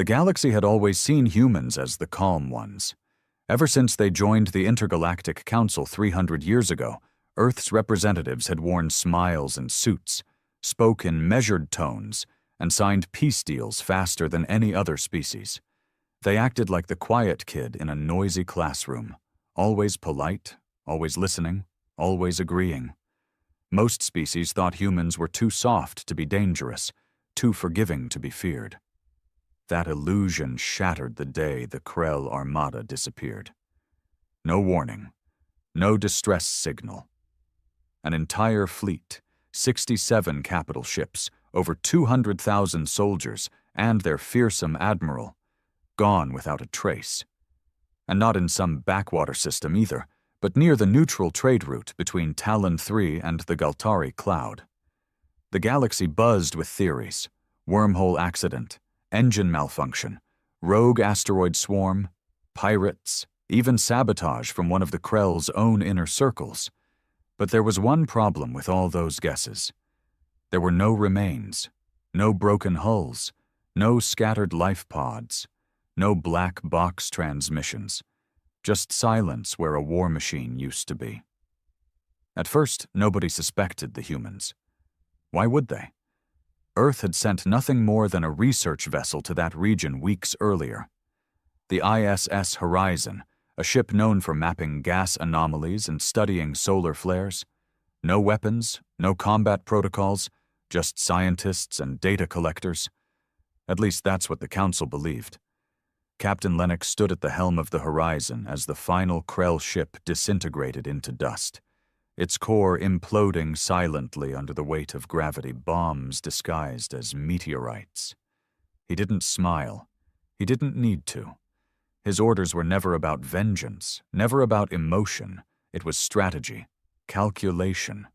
The galaxy had always seen humans as the calm ones. Ever since they joined the Intergalactic Council 300 years ago, Earth's representatives had worn smiles and suits, spoke in measured tones, and signed peace deals faster than any other species. They acted like the quiet kid in a noisy classroom, always polite, always listening, always agreeing. Most species thought humans were too soft to be dangerous, too forgiving to be feared. That illusion shattered the day the Krell Armada disappeared. No warning, no distress signal. An entire fleet, 67 capital ships, over 200,000 soldiers, and their fearsome admiral, gone without a trace. And not in some backwater system either, but near the neutral trade route between Talon 3 and the Galtari Cloud. The galaxy buzzed with theories: wormhole accident, engine malfunction, rogue asteroid swarm, pirates, even sabotage from one of the Krell's own inner circles. But there was one problem with all those guesses. There were no remains, no broken hulls, no scattered life pods, no black box transmissions, just silence where a war machine used to be. At first, nobody suspected the humans. Why would they? Earth had sent nothing more than a research vessel to that region weeks earlier. The ISS Horizon, a ship known for mapping gas anomalies and studying solar flares. No weapons, no combat protocols, just scientists and data collectors. At least that's what the Council believed. Captain Lennox stood at the helm of the Horizon as the final Krell ship disintegrated into dust, its core imploding silently under the weight of gravity bombs disguised as meteorites. He didn't smile. He didn't need to. His orders were never about vengeance, never about emotion. It was strategy, calculation,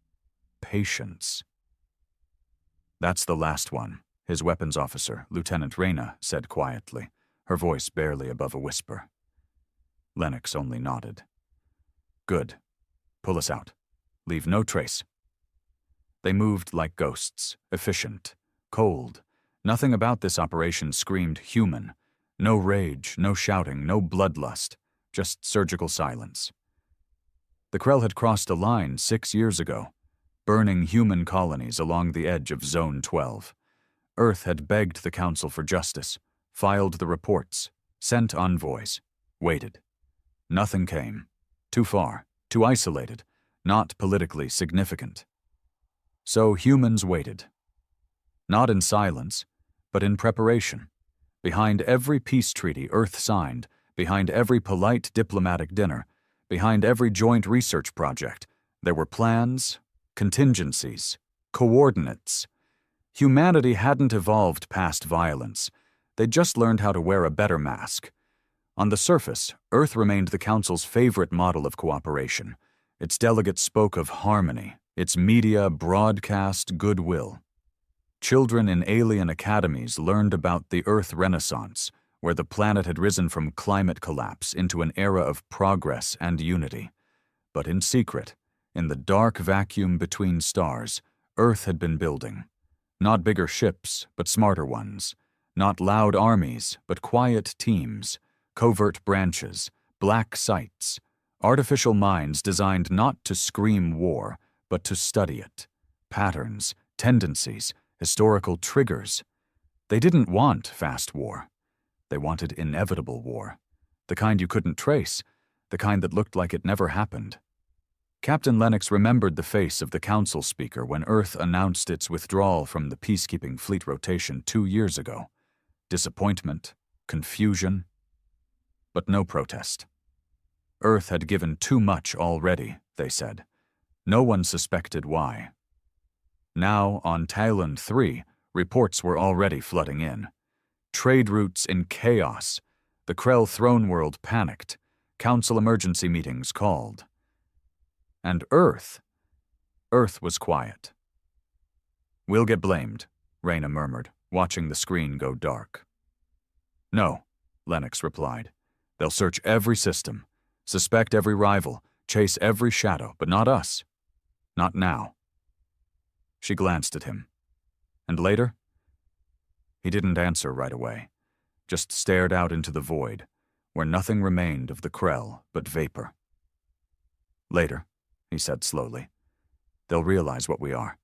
patience. "That's the last one," his weapons officer, Lieutenant Reyna, said quietly, her voice barely above a whisper. Lennox only nodded. "Good. Pull us out. Leave no trace." They moved like ghosts, efficient, cold. Nothing about this operation screamed human. No rage, no shouting, no bloodlust, just surgical silence. The Krell had crossed a line 6 years ago, burning human colonies along the edge of Zone 12. Earth had begged the Council for justice, filed the reports, sent envoys, waited. Nothing came. Too far, too isolated, not politically significant. So humans waited. Not in silence, but in preparation. Behind every peace treaty Earth signed, behind every polite diplomatic dinner, behind every joint research project, there were plans, contingencies, coordinates. Humanity hadn't evolved past violence. They'd just learned how to wear a better mask. On the surface, Earth remained the Council's favorite model of cooperation. Its delegates spoke of harmony, its media broadcast goodwill. Children in alien academies learned about the Earth Renaissance, where the planet had risen from climate collapse into an era of progress and unity. But in secret, in the dark vacuum between stars, Earth had been building. Not bigger ships, but smarter ones. Not loud armies, but quiet teams, covert branches, black sites, artificial minds designed not to scream war, but to study it. Patterns, tendencies, historical triggers. They didn't want fast war. They wanted inevitable war. The kind you couldn't trace, the kind that looked like it never happened. Captain Lennox remembered the face of the Council speaker when Earth announced its withdrawal from the peacekeeping fleet rotation 2 years ago. Disappointment, confusion, but no protest. Earth had given too much already, they said. No one suspected why. Now, on Talon 3, reports were already flooding in. Trade routes in chaos. The Krell throne world panicked. Council emergency meetings called. And Earth was quiet. "We'll get blamed," Reyna murmured, watching the screen go dark. "No," Lennox replied. "They'll search every system, suspect every rival, chase every shadow, but not us. Not now." She glanced at him. "And later?" He didn't answer right away. just stared out into the void, where nothing remained of the Krell but vapor. "Later," he said slowly, "they'll realize what we are."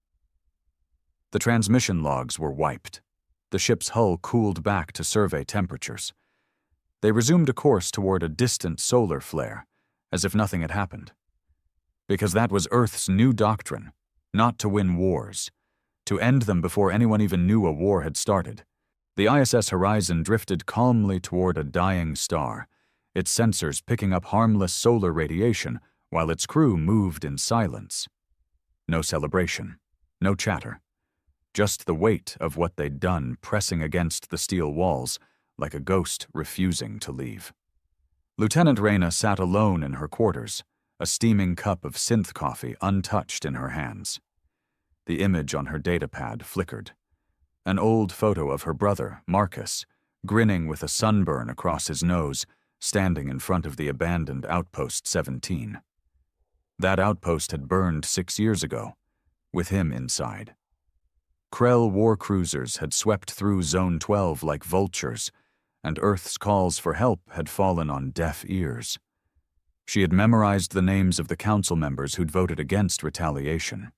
The transmission logs were wiped. The ship's hull cooled back to survey temperatures. They resumed a course toward a distant solar flare, as if nothing had happened. Because that was Earth's new doctrine, not to win wars, to end them before anyone even knew a war had started. The ISS Horizon drifted calmly toward a dying star, its sensors picking up harmless solar radiation while its crew moved in silence. No celebration, no chatter, just the weight of what they'd done pressing against the steel walls like a ghost refusing to leave. Lieutenant Reyna sat alone in her quarters, a steaming cup of synth coffee untouched in her hands. The image on her datapad flickered. An old photo of her brother, Marcus, grinning with a sunburn across his nose, standing in front of the abandoned Outpost 17. That outpost had burned 6 years ago, with him inside. Krell war cruisers had swept through Zone 12 like vultures, and Earth's calls for help had fallen on deaf ears. She had memorized the names of the council members who'd voted against retaliation.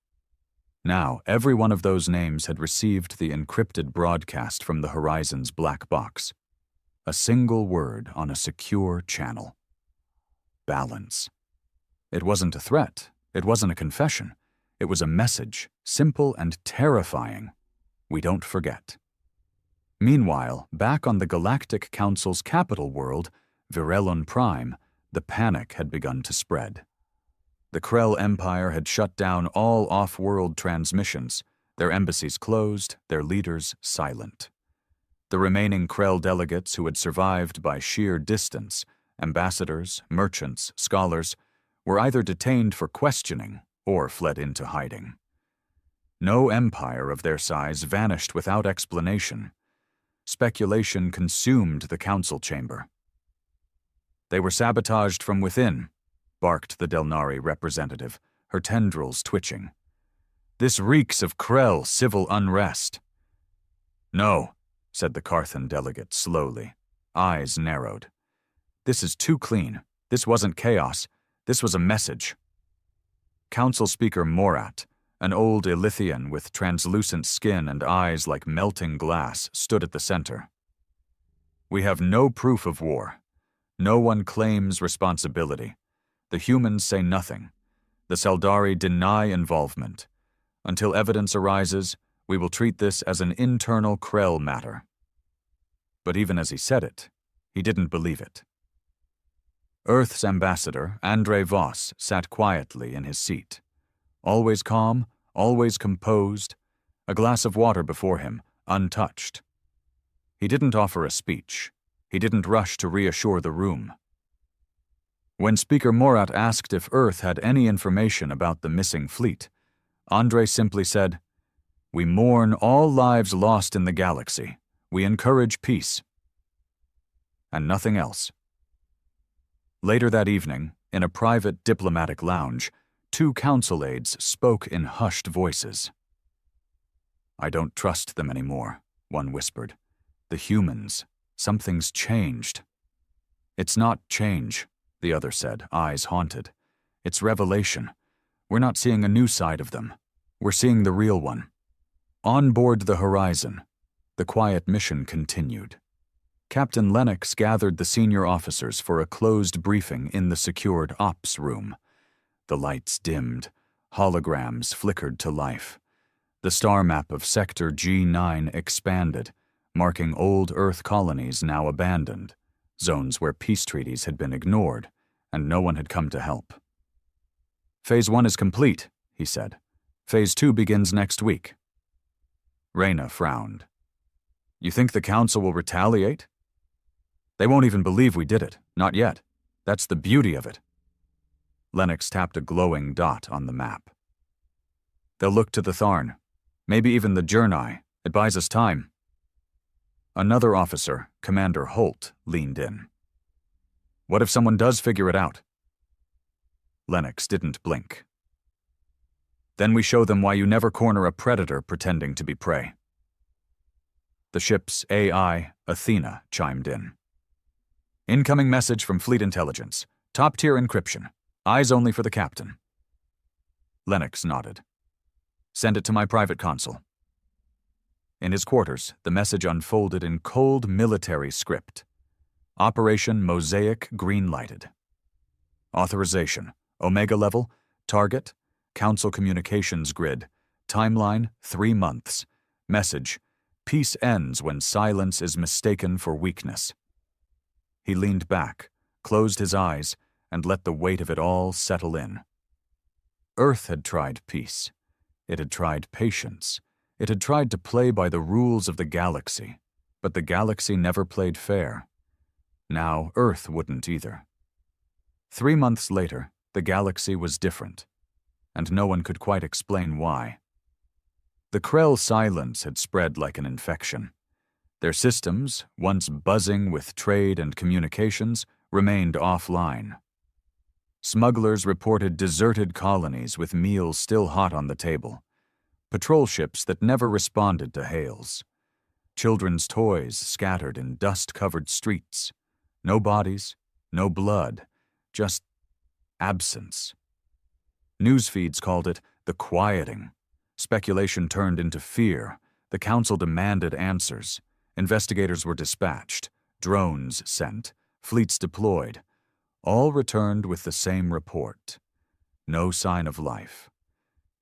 Now, every one of those names had received the encrypted broadcast from the Horizon's black box. A single word on a secure channel. Balance. It wasn't a threat. It wasn't a confession. It was a message, simple and terrifying. We don't forget. Meanwhile, back on the Galactic Council's capital world, Virelon Prime, the panic had begun to spread. The Krell Empire had shut down all off-world transmissions, their embassies closed, their leaders silent. The remaining Krell delegates who had survived by sheer distance, ambassadors, merchants, scholars, were either detained for questioning or fled into hiding. No empire of their size vanished without explanation. Speculation consumed the council chamber. "They were sabotaged from within," barked the Delnari representative, her tendrils twitching. "This reeks of Krell civil unrest." "No," said the Carthan delegate slowly, eyes narrowed. "This is too clean. This wasn't chaos. This was a message." Council Speaker Morat, an old Ilithian with translucent skin and eyes like melting glass, stood at the center. "We have no proof of war. No one claims responsibility. The humans say nothing. The Seldari deny involvement. Until evidence arises, we will treat this as an internal Krell matter." But even as he said it, he didn't believe it. Earth's ambassador, Andre Voss, sat quietly in his seat. Always calm, always composed, a glass of water before him, untouched. He didn't offer a speech. He didn't rush to reassure the room. When Speaker Morat asked if Earth had any information about the missing fleet, Andre simply said, "We mourn all lives lost in the galaxy. We encourage peace." And nothing else. Later that evening, in a private diplomatic lounge, 2 council aides spoke in hushed voices. "I don't trust them anymore," one whispered. "The humans. Something's changed." "It's not change," the other said, eyes haunted. "It's revelation. We're not seeing a new side of them. We're seeing the real one." On board the Horizon, the quiet mission continued. Captain Lennox gathered the senior officers for a closed briefing in the secured ops room. The lights dimmed, holograms flickered to life. The star map of Sector G9 expanded, marking old Earth colonies now abandoned, zones where peace treaties had been ignored, and no one had come to help. "Phase 1 is complete," he said. "Phase 2 begins next week." Reyna frowned. "You think the Council will retaliate?" "They won't even believe we did it, not yet. That's the beauty of it." Lennox tapped a glowing dot on the map. "They'll look to the Tharn, maybe even the Jernai. It buys us time." Another officer, Commander Holt, leaned in. "What if someone does figure it out?" Lennox didn't blink. "Then we show them why you never corner a predator pretending to be prey." The ship's AI, Athena, chimed in. Incoming message from Fleet Intelligence. Top-tier encryption. Eyes only for the captain. Lennox nodded. Send it to my private console. In his quarters, the message unfolded in cold military script. Operation Mosaic green-lighted. Authorization. Omega level. Target. Council communications grid. Timeline, 3 months. Message. Peace ends when silence is mistaken for weakness. He leaned back, closed his eyes, and let the weight of it all settle in. Earth had tried peace. It had tried patience. It had tried to play by the rules of the galaxy, but the galaxy never played fair. Now Earth wouldn't either. 3 months later, the galaxy was different, and no one could quite explain why. The Krell silence had spread like an infection. Their systems, once buzzing with trade and communications, remained offline. Smugglers reported deserted colonies with meals still hot on the table, patrol ships that never responded to hails, children's toys scattered in dust-covered streets, no bodies, no blood, just absence. News feeds called it the quieting. Speculation turned into fear. The council demanded answers. Investigators were dispatched, drones sent, fleets deployed. All returned with the same report. No sign of life.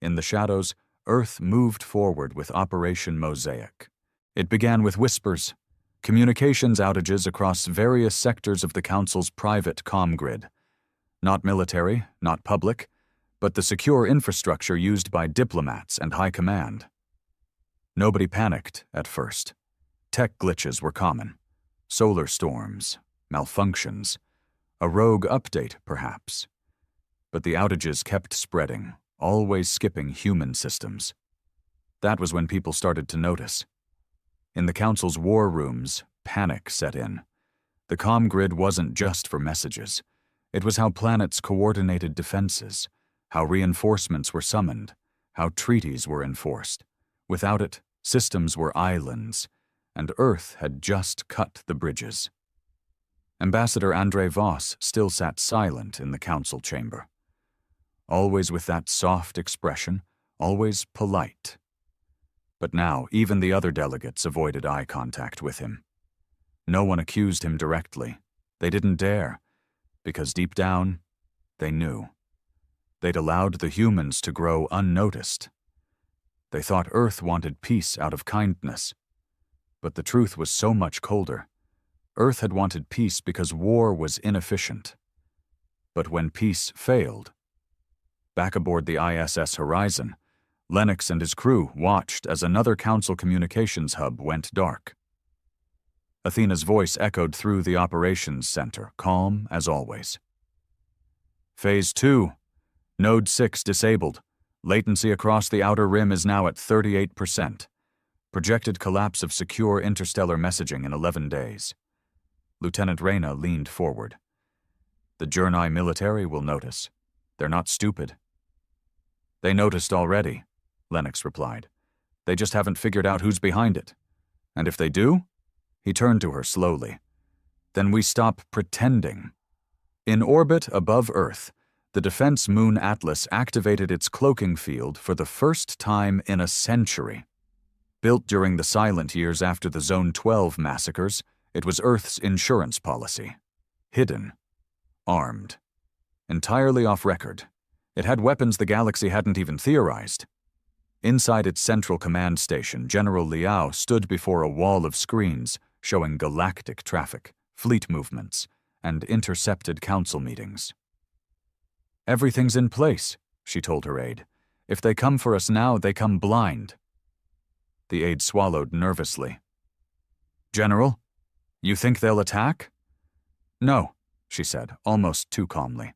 In the shadows, Earth moved forward with Operation Mosaic. It began with whispers, communications outages across various sectors of the Council's private comm grid. Not military, not public, but the secure infrastructure used by diplomats and high command. Nobody panicked at first. Tech glitches were common. Solar storms, malfunctions, a rogue update, perhaps. But the outages kept spreading, always skipping human systems. That was when people started to notice. In the Council's war rooms, panic set in. The comm grid wasn't just for messages. It was how planets coordinated defenses, how reinforcements were summoned, how treaties were enforced. Without it, systems were islands, and Earth had just cut the bridges. Ambassador Andre Voss still sat silent in the council chamber. Always with that soft expression, always polite. But now even the other delegates avoided eye contact with him. No one accused him directly. They didn't dare, because deep down, they knew. They'd allowed the humans to grow unnoticed. They thought Earth wanted peace out of kindness. But the truth was so much colder. Earth had wanted peace because war was inefficient. But when peace failed, back aboard the ISS Horizon, Lennox and his crew watched as another Council communications hub went dark. Athena's voice echoed through the operations center, calm as always. Phase 2. Node 6 disabled. Latency across the outer rim is now at 38%. Projected collapse of secure interstellar messaging in 11 days. Lieutenant Reyna leaned forward. The Journai military will notice. They're not stupid. They noticed already, Lennox replied. They just haven't figured out who's behind it. And if they do? He turned to her slowly. Then we stop pretending. In orbit above Earth, the Defense Moon Atlas activated its cloaking field for the first time in a century. Built during the silent years after the Zone 12 massacres, it was Earth's insurance policy. Hidden. Armed. Entirely off record. It had weapons the galaxy hadn't even theorized. Inside its central command station, General Liao stood before a wall of screens showing galactic traffic, fleet movements, and intercepted council meetings. Everything's in place, she told her aide. If they come for us now, they come blind. The aide swallowed nervously. General, you think they'll attack? No, she said, almost too calmly.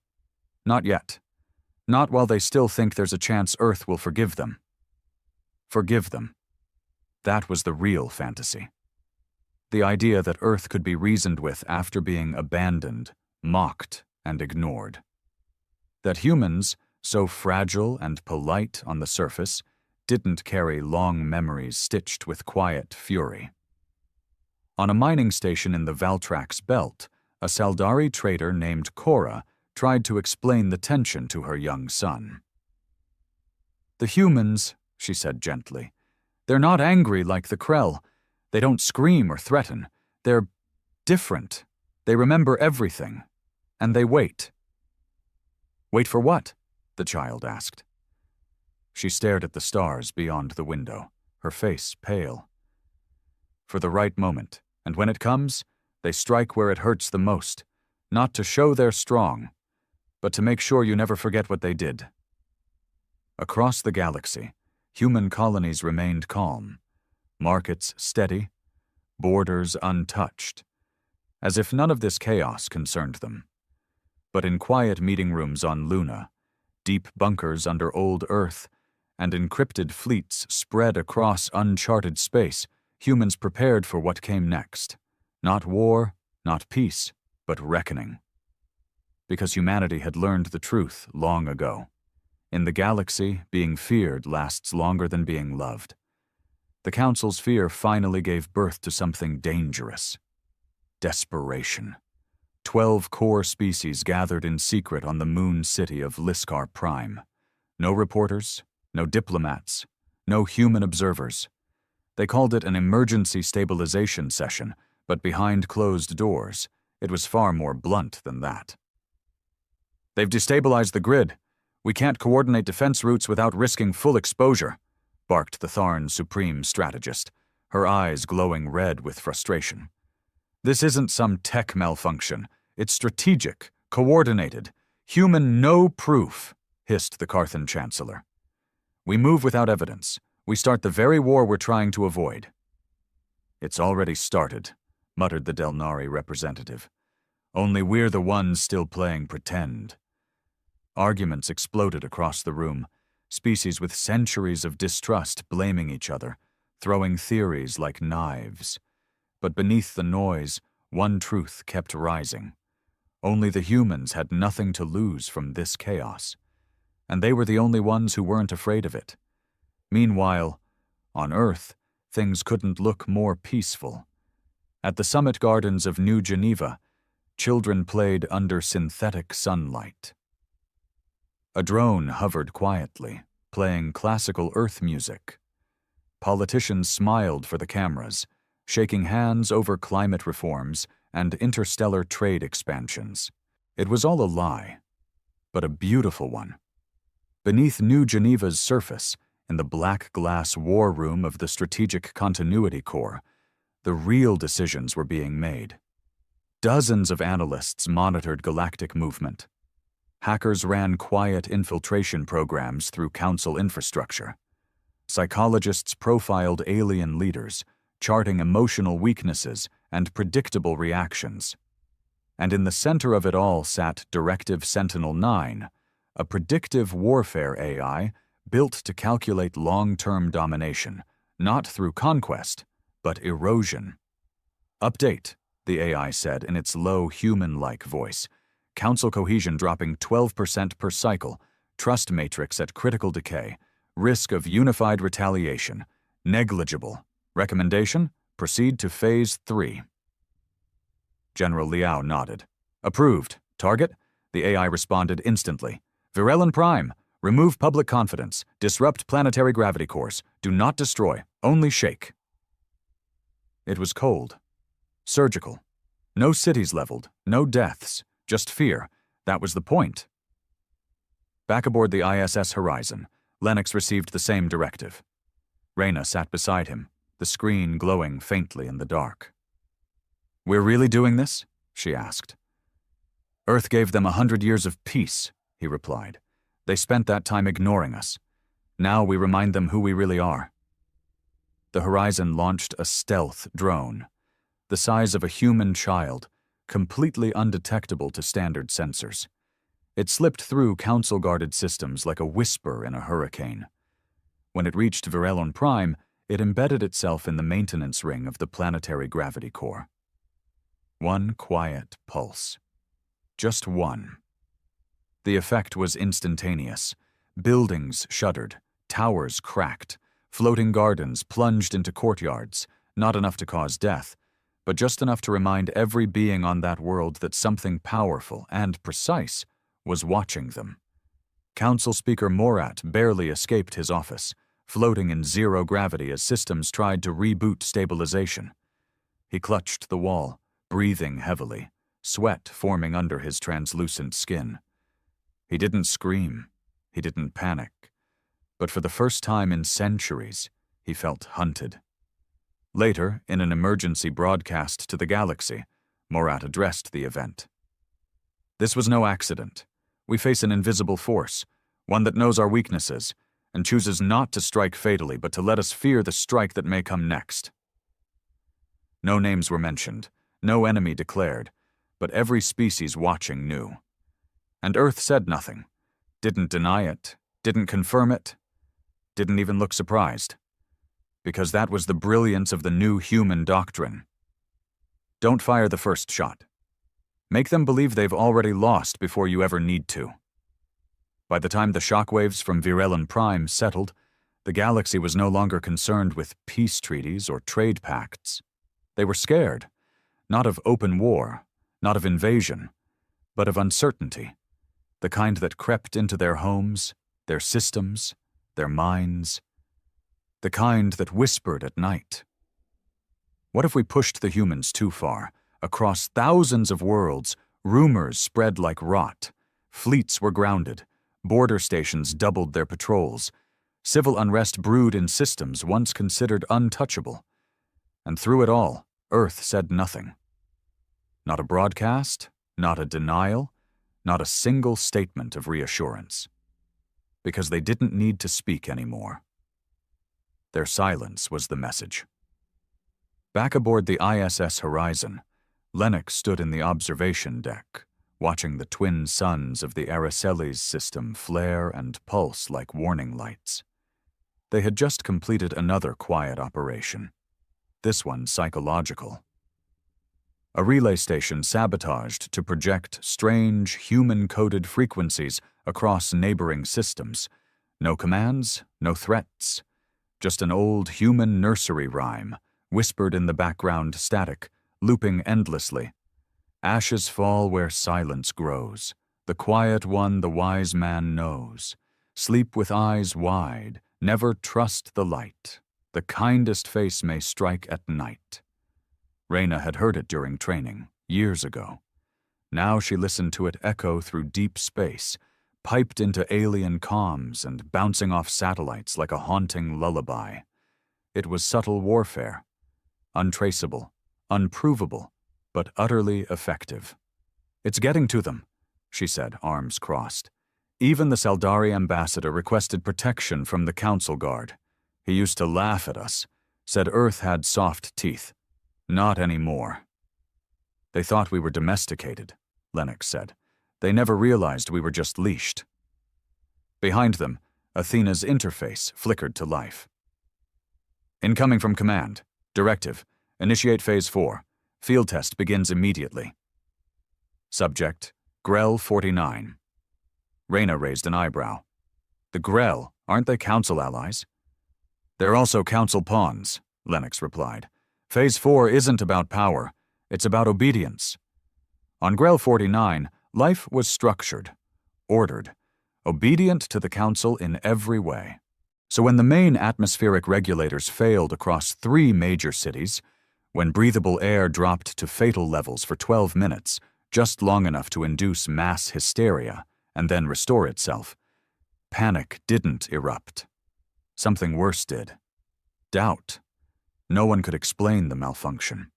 Not yet. Not while they still think there's a chance Earth will forgive them. Forgive them. That was the real fantasy. The idea that Earth could be reasoned with after being abandoned, mocked, and ignored. That humans, so fragile and polite on the surface, didn't carry long memories stitched with quiet fury. On a mining station in the Valtrax belt, a Saldari trader named Cora tried to explain the tension to her young son. "The humans," she said gently, "they're not angry like the Krell. They don't scream or threaten. They're different. They remember everything. And they wait." "Wait for what?" the child asked. She stared at the stars beyond the window, her face pale. "For the right moment, and when it comes, they strike where it hurts the most, not to show they're strong, but to make sure you never forget what they did." Across the galaxy, human colonies remained calm, markets steady, borders untouched, as if none of this chaos concerned them. But in quiet meeting rooms on Luna, deep bunkers under old Earth, and encrypted fleets spread across uncharted space, humans prepared for what came next. Not war, not peace, but reckoning. Because humanity had learned the truth long ago. In the galaxy, being feared lasts longer than being loved. The Council's fear finally gave birth to something dangerous. Desperation. 12 core species gathered in secret on the moon city of Liskar Prime. No reporters, no diplomats, no human observers. They called it an emergency stabilization session, but behind closed doors, it was far more blunt than that. "They've destabilized the grid. We can't coordinate defense routes without risking full exposure," barked the Tharn's supreme strategist, her eyes glowing red with frustration. "This isn't some tech malfunction. It's strategic, coordinated, human no proof," hissed the Carthan Chancellor. "We move without evidence. We start the very war we're trying to avoid." "It's already started," muttered the Delnari representative. "Only we're the ones still playing pretend." Arguments exploded across the room, species with centuries of distrust blaming each other, throwing theories like knives. But beneath the noise, one truth kept rising. Only the humans had nothing to lose from this chaos, and they were the only ones who weren't afraid of it. Meanwhile, on Earth, things couldn't look more peaceful. At the summit gardens of New Geneva, children played under synthetic sunlight. A drone hovered quietly, playing classical Earth music. Politicians smiled for the cameras, shaking hands over climate reforms and interstellar trade expansions. It was all a lie, but a beautiful one. Beneath New Geneva's surface, in the black glass war room of the Strategic Continuity Corps, the real decisions were being made. Dozens of analysts monitored galactic movement. Hackers ran quiet infiltration programs through Council infrastructure. Psychologists profiled alien leaders, charting emotional weaknesses and predictable reactions. And in the center of it all sat Directive Sentinel-9, a predictive warfare AI built to calculate long-term domination, not through conquest, but erosion. "Update," the AI said in its low, human-like voice. "Council cohesion dropping 12% per cycle, trust matrix at critical decay, risk of unified retaliation, negligible. Recommendation? Proceed to Phase 3. General Liao nodded. "Approved. Target?" The AI responded instantly. "Virelon Prime. Remove public confidence. Disrupt planetary gravity cores. Do not destroy. Only shake." It was cold. Surgical. No cities leveled. No deaths. Just fear. That was the point. Back aboard the ISS Horizon, Lennox received the same directive. Reyna sat beside him, the screen glowing faintly in the dark. "We're really doing this?" she asked. "Earth gave them 100 years of peace," he replied. "They spent that time ignoring us. Now we remind them who we really are." The Horizon launched a stealth drone, the size of a human child, completely undetectable to standard sensors. It slipped through Council-guarded systems like a whisper in a hurricane. When it reached Virelon Prime, it embedded itself in the maintenance ring of the planetary gravity core. One quiet pulse. Just one. The effect was instantaneous. Buildings shuddered, towers cracked, floating gardens plunged into courtyards, not enough to cause death, but just enough to remind every being on that world that something powerful and precise was watching them. Council Speaker Morat barely escaped his office, floating in zero gravity as systems tried to reboot stabilization. He clutched the wall, breathing heavily, sweat forming under his translucent skin. He didn't scream, he didn't panic, but for the first time in centuries, he felt hunted. Later, in an emergency broadcast to the galaxy, Morat addressed the event. "This was no accident. We face an invisible force, one that knows our weaknesses, and chooses not to strike fatally, but to let us fear the strike that may come next." No names were mentioned, no enemy declared, but every species watching knew. And Earth said nothing, didn't deny it, didn't confirm it, didn't even look surprised. Because that was the brilliance of the new human doctrine. Don't fire the first shot. Make them believe they've already lost before you ever need to. By the time the shockwaves from Virelon Prime settled, the galaxy was no longer concerned with peace treaties or trade pacts. They were scared, not of open war, not of invasion, but of uncertainty, the kind that crept into their homes, their systems, their minds, the kind that whispered at night. What if we pushed the humans too far? Across thousands of worlds, rumors spread like rot. Fleets were grounded. Border stations doubled their patrols. Civil unrest brewed in systems once considered untouchable. And through it all, Earth said nothing. Not a broadcast, not a denial, not a single statement of reassurance. Because they didn't need to speak anymore. Their silence was the message. Back aboard the ISS Horizon, Lennox stood in the observation deck, watching the twin suns of the Araceli's system flare and pulse like warning lights. They had just completed another quiet operation, this one psychological. A relay station sabotaged to project strange, human-coded frequencies across neighboring systems. No commands, no threats. Just an old human nursery rhyme, whispered in the background static, looping endlessly. Ashes fall where silence grows. The quiet one the wise man knows. Sleep with eyes wide, never trust the light. The kindest face may strike at night. Reyna had heard it during training, years ago. Now she listened to it echo through deep space, piped into alien comms and bouncing off satellites like a haunting lullaby. It was subtle warfare, untraceable, unprovable, but utterly effective. "It's getting to them," she said, arms crossed. Even the Saldari ambassador requested protection from the Council Guard. He used to laugh at us, said Earth had soft teeth. Not anymore. "They thought we were domesticated," Lennox said. "They never realized we were just leashed." Behind them, Athena's interface flickered to life. "Incoming from command. Directive. Initiate Phase 4. Field test begins immediately." Subject, Grell 49. Reyna raised an eyebrow. "The Grell, aren't they Council allies?" "They're also Council pawns," Lennox replied. "Phase 4 isn't about power. It's about obedience. On Grell 49, life was structured, ordered, obedient to the Council in every way. So when the main atmospheric regulators failed across 3 major cities, when breathable air dropped to fatal levels for 12 minutes, just long enough to induce mass hysteria and then restore itself, panic didn't erupt. Something worse did. Doubt. No one could explain the malfunction.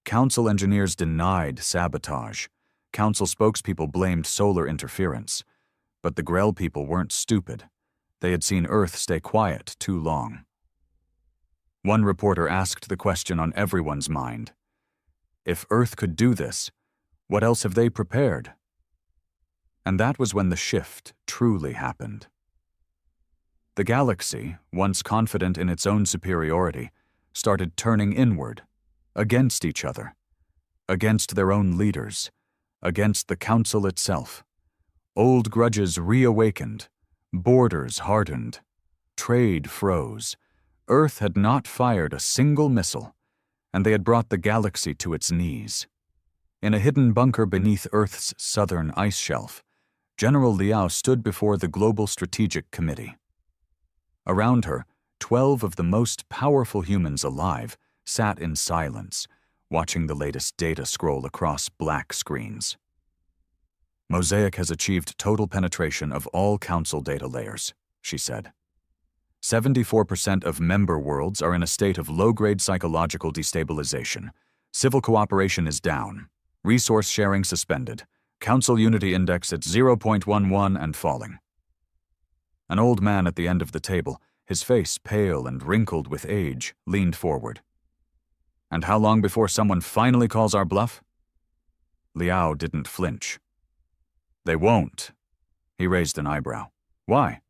Council engineers denied sabotage. Council spokespeople blamed solar interference. But the Grell people weren't stupid. They had seen Earth stay quiet too long. One reporter asked the question on everyone's mind. If Earth could do this, what else have they prepared? And that was when the shift truly happened. The galaxy, once confident in its own superiority, started turning inward, against each other, against their own leaders, against the Council itself. Old grudges reawakened, borders hardened, trade froze. Earth had not fired a single missile, and they had brought the galaxy to its knees. In a hidden bunker beneath Earth's southern ice shelf, General Liao stood before the Global Strategic Committee. Around her, 12 of the most powerful humans alive sat in silence, watching the latest data scroll across black screens. Mosaic has achieved total penetration of all Council data layers, she said. 74% of member worlds are in a state of low-grade psychological destabilization. Civil cooperation is down. Resource sharing suspended. Council Unity Index at 0.11 and falling. An old man at the end of the table, his face pale and wrinkled with age, leaned forward. And how long before someone finally calls our bluff? Liao didn't flinch. They won't. He raised an eyebrow. Why?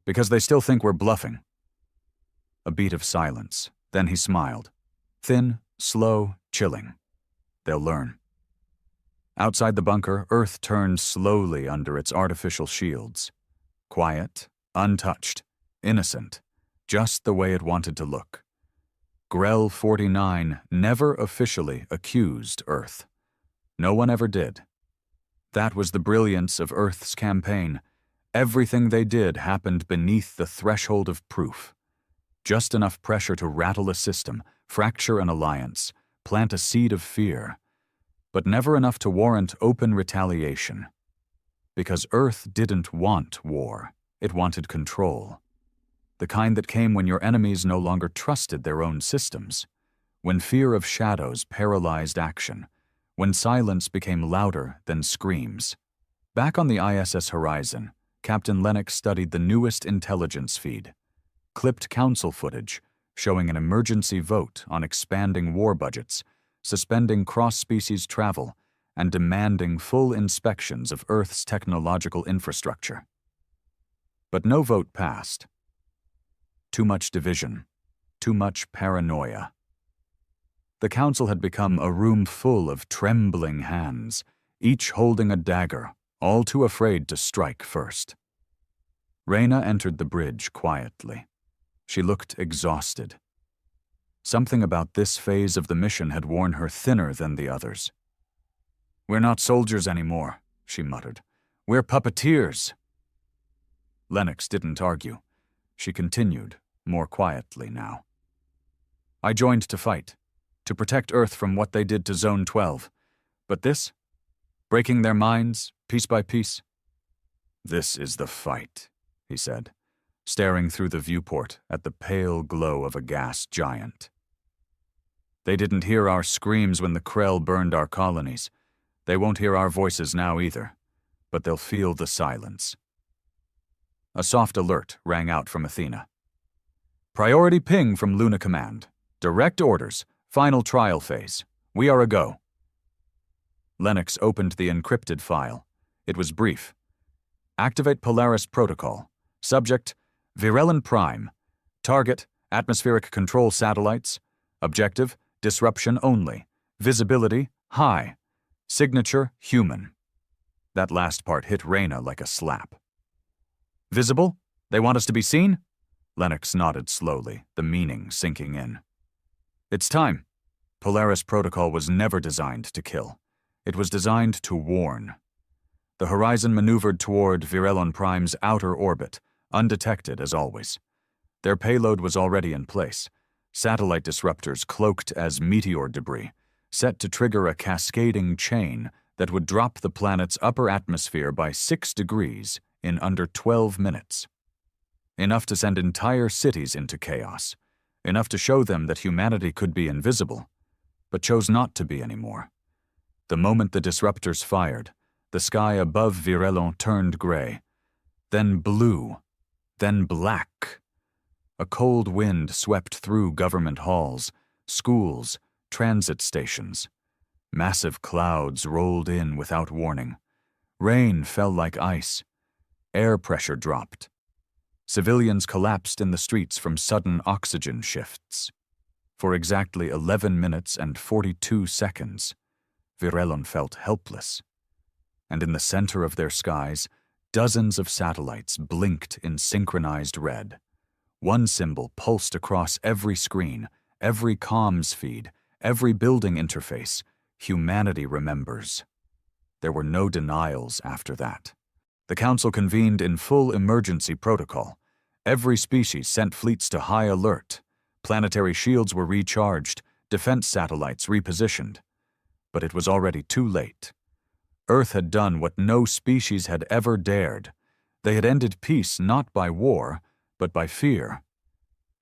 Because they still think we're bluffing. A beat of silence. Then he smiled. Thin, slow, chilling. They'll learn. Outside the bunker, Earth turned slowly under its artificial shields. Quiet, untouched, innocent, just the way it wanted to look. Grell 49 never officially accused Earth. No one ever did. That was the brilliance of Earth's campaign. Everything they did happened beneath the threshold of proof. Just enough pressure to rattle a system, fracture an alliance, plant a seed of fear, but never enough to warrant open retaliation. Because Earth didn't want war, it wanted control. The kind that came when your enemies no longer trusted their own systems, when fear of shadows paralyzed action, when silence became louder than screams. Back on the ISS horizon, Captain Lennox studied the newest intelligence feed, clipped council footage showing an emergency vote on expanding war budgets, suspending cross-species travel, and demanding full inspections of Earth's technological infrastructure. But no vote passed. Too much division, too much paranoia. The council had become a room full of trembling hands, each holding a dagger, all too afraid to strike first. Reyna entered the bridge quietly. She looked exhausted. Something about this phase of the mission had worn her thinner than the others. "We're not soldiers anymore," she muttered. "We're puppeteers." Lennox didn't argue. She continued, more quietly now. "I joined to fight, to protect Earth from what they did to Zone 12. But this? Breaking their minds, piece by piece? This is the fight," he said, staring through the viewport at the pale glow of a gas giant. "They didn't hear our screams when the Krell burned our colonies. They won't hear our voices now either, but they'll feel the silence." A soft alert rang out from Athena. "Priority ping from Luna Command. Direct orders. Final trial phase. We are a go." Lennox opened the encrypted file. It was brief. "Activate Polaris Protocol. Subject, Virelon Prime. Target, atmospheric control satellites. Objective, disruption only. Visibility, high. Signature, human." That last part hit Reyna like a slap. "Visible? They want us to be seen?" Lennox nodded slowly, the meaning sinking in. "It's time." Polaris Protocol was never designed to kill. It was designed to warn. The Horizon maneuvered toward Virelon Prime's outer orbit, undetected as always. Their payload was already in place, satellite disruptors cloaked as meteor debris, set to trigger a cascading chain that would drop the planet's upper atmosphere by 6 degrees in under 12 minutes. Enough to send entire cities into chaos, enough to show them that humanity could be invisible, but chose not to be anymore. The moment the disruptors fired, the sky above Virelon turned gray, then blue, then black. A cold wind swept through government halls, schools, transit stations. Massive clouds rolled in without warning. Rain fell like ice. Air pressure dropped. Civilians collapsed in the streets from sudden oxygen shifts. For exactly 11 minutes and 42 seconds, Virelon felt helpless. And in the center of their skies, dozens of satellites blinked in synchronized red. One symbol pulsed across every screen, every comms feed, every building interface, humanity remembers. There were no denials after that. The Council convened in full emergency protocol. Every species sent fleets to high alert. Planetary shields were recharged, defense satellites repositioned. But it was already too late. Earth had done what no species had ever dared. They had ended peace not by war, but by fear.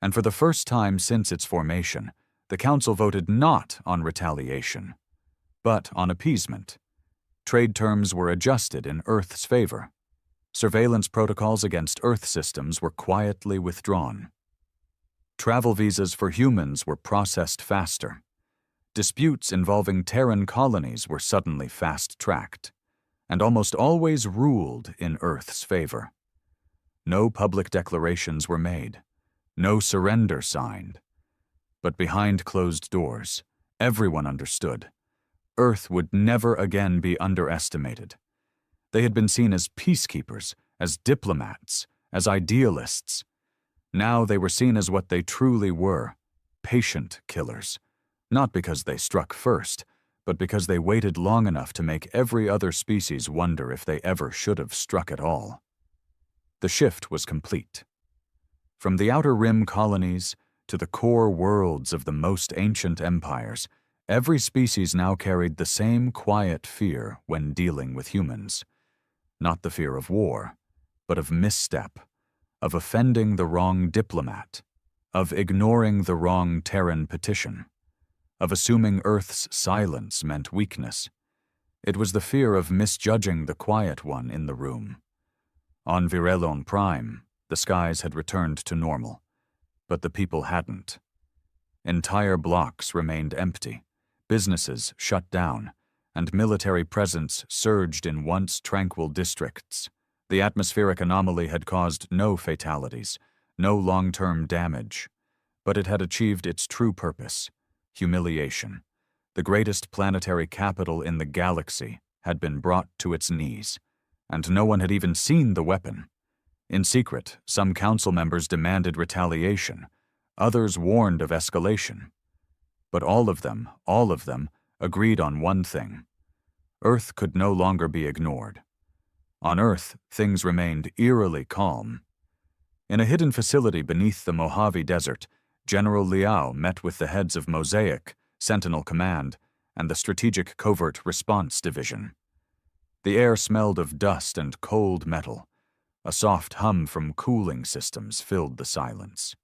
And for the first time since its formation, the Council voted not on retaliation, but on appeasement. Trade terms were adjusted in Earth's favor. Surveillance protocols against Earth systems were quietly withdrawn. Travel visas for humans were processed faster. Disputes involving Terran colonies were suddenly fast-tracked, and almost always ruled in Earth's favor. No public declarations were made, no surrender signed. But behind closed doors, everyone understood. Earth would never again be underestimated. They had been seen as peacekeepers, as diplomats, as idealists. Now they were seen as what they truly were, patient killers. Not because they struck first, but because they waited long enough to make every other species wonder if they ever should have struck at all. The shift was complete. From the outer rim colonies to the core worlds of the most ancient empires, every species now carried the same quiet fear when dealing with humans. Not the fear of war, but of misstep, of offending the wrong diplomat, of ignoring the wrong Terran petition, of assuming Earth's silence meant weakness. It was the fear of misjudging the quiet one in the room. On Virelon Prime, the skies had returned to normal, but the people hadn't. Entire blocks remained empty, businesses shut down, and military presence surged in once tranquil districts. The atmospheric anomaly had caused no fatalities, no long-term damage, but it had achieved its true purpose: humiliation. The greatest planetary capital in the galaxy had been brought to its knees, and no one had even seen the weapon. In secret, some council members demanded retaliation, others warned of escalation. But all of them, agreed on one thing: Earth could no longer be ignored. On Earth, things remained eerily calm. In a hidden facility beneath the Mojave Desert, General Liao met with the heads of Mosaic, Sentinel Command, and the Strategic Covert Response Division. The air smelled of dust and cold metal. A soft hum from cooling systems filled the silence.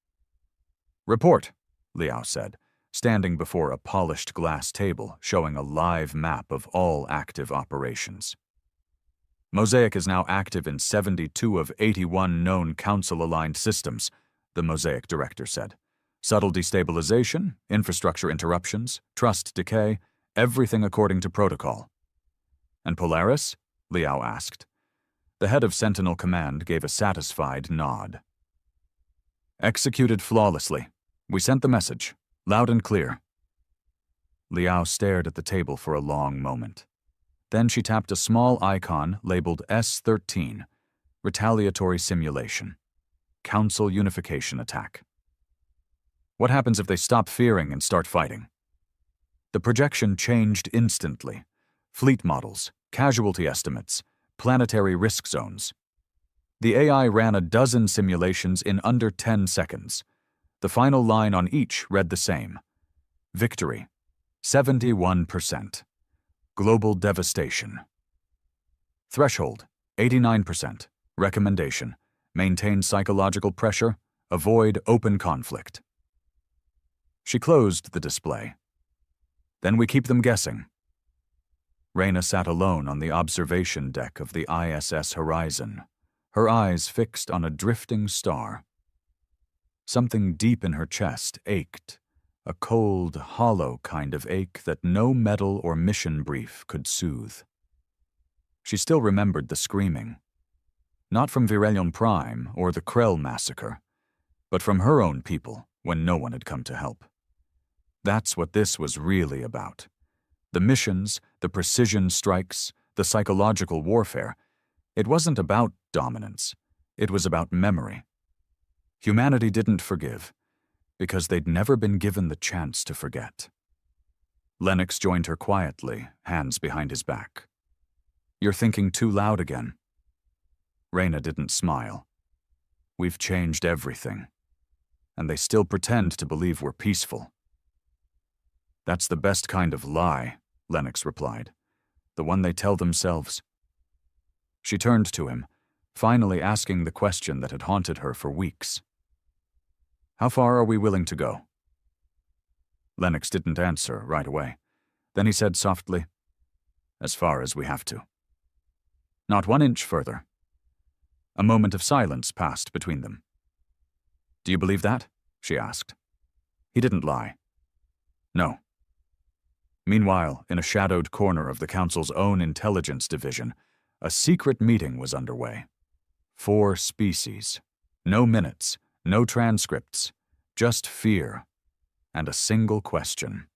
"Report," Liao said, standing before a polished glass table showing a live map of all active operations. "Mosaic is now active in 72 of 81 known Council-aligned systems," the Mosaic director said. "Subtle destabilization, infrastructure interruptions, trust decay, everything according to protocol." "And Polaris?" Liao asked. The head of Sentinel Command gave a satisfied nod. "Executed flawlessly. We sent the message, loud and clear." Liao stared at the table for a long moment. Then she tapped a small icon labeled S-13, Retaliatory Simulation, Council Unification Attack. "What happens if they stop fearing and start fighting?" The projection changed instantly. Fleet models, casualty estimates, planetary risk zones. The AI ran a dozen simulations in under 10 seconds. The final line on each read the same: Victory, 71%. Global devastation. Threshold, 89%. Recommendation, maintain psychological pressure, avoid open conflict. She closed the display. "Then we keep them guessing." Raina sat alone on the observation deck of the ISS Horizon, her eyes fixed on a drifting star. Something deep in her chest ached, a cold, hollow kind of ache that no medal or mission brief could soothe. She still remembered the screaming. Not from Virelion Prime or the Krell massacre, but from her own people when no one had come to help. That's what this was really about. The missions, the precision strikes, the psychological warfare. It wasn't about dominance. It was about memory. Humanity didn't forgive, because they'd never been given the chance to forget. Lennox joined her quietly, hands behind his back. "You're thinking too loud again." Reyna didn't smile. "We've changed everything, and they still pretend to believe we're peaceful." "That's the best kind of lie," Lennox replied. "The one they tell themselves." She turned to him, finally asking the question that had haunted her for weeks. "How far are we willing to go?" Lennox didn't answer right away. Then he said softly, "As far as we have to." "Not 1 inch further." A moment of silence passed between them. "Do you believe that?" she asked. He didn't lie. "No." Meanwhile, in a shadowed corner of the Council's own intelligence division, a secret meeting was underway. 4 species. No minutes, no transcripts, just fear, and a single question.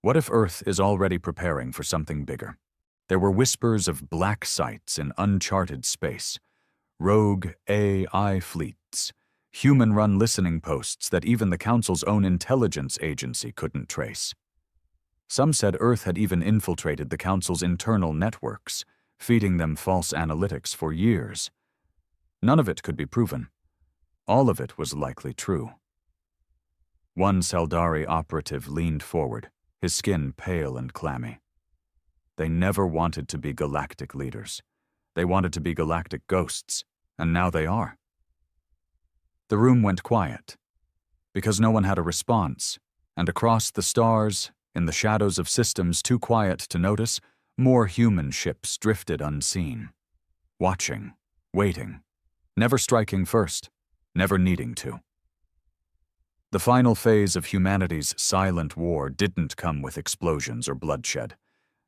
What if Earth is already preparing for something bigger? There were whispers of black sites in uncharted space, rogue AI fleets, human-run listening posts that even the Council's own intelligence agency couldn't trace. Some said Earth had even infiltrated the Council's internal networks, feeding them false analytics for years. None of it could be proven. All of it was likely true. One Saldari operative leaned forward, his skin pale and clammy. They never wanted to be galactic leaders. They wanted to be galactic ghosts, and now they are. The room went quiet, because no one had a response, and across the stars, in the shadows of systems too quiet to notice, more human ships drifted unseen, watching, waiting, never striking first, never needing to. The final phase of humanity's silent war didn't come with explosions or bloodshed.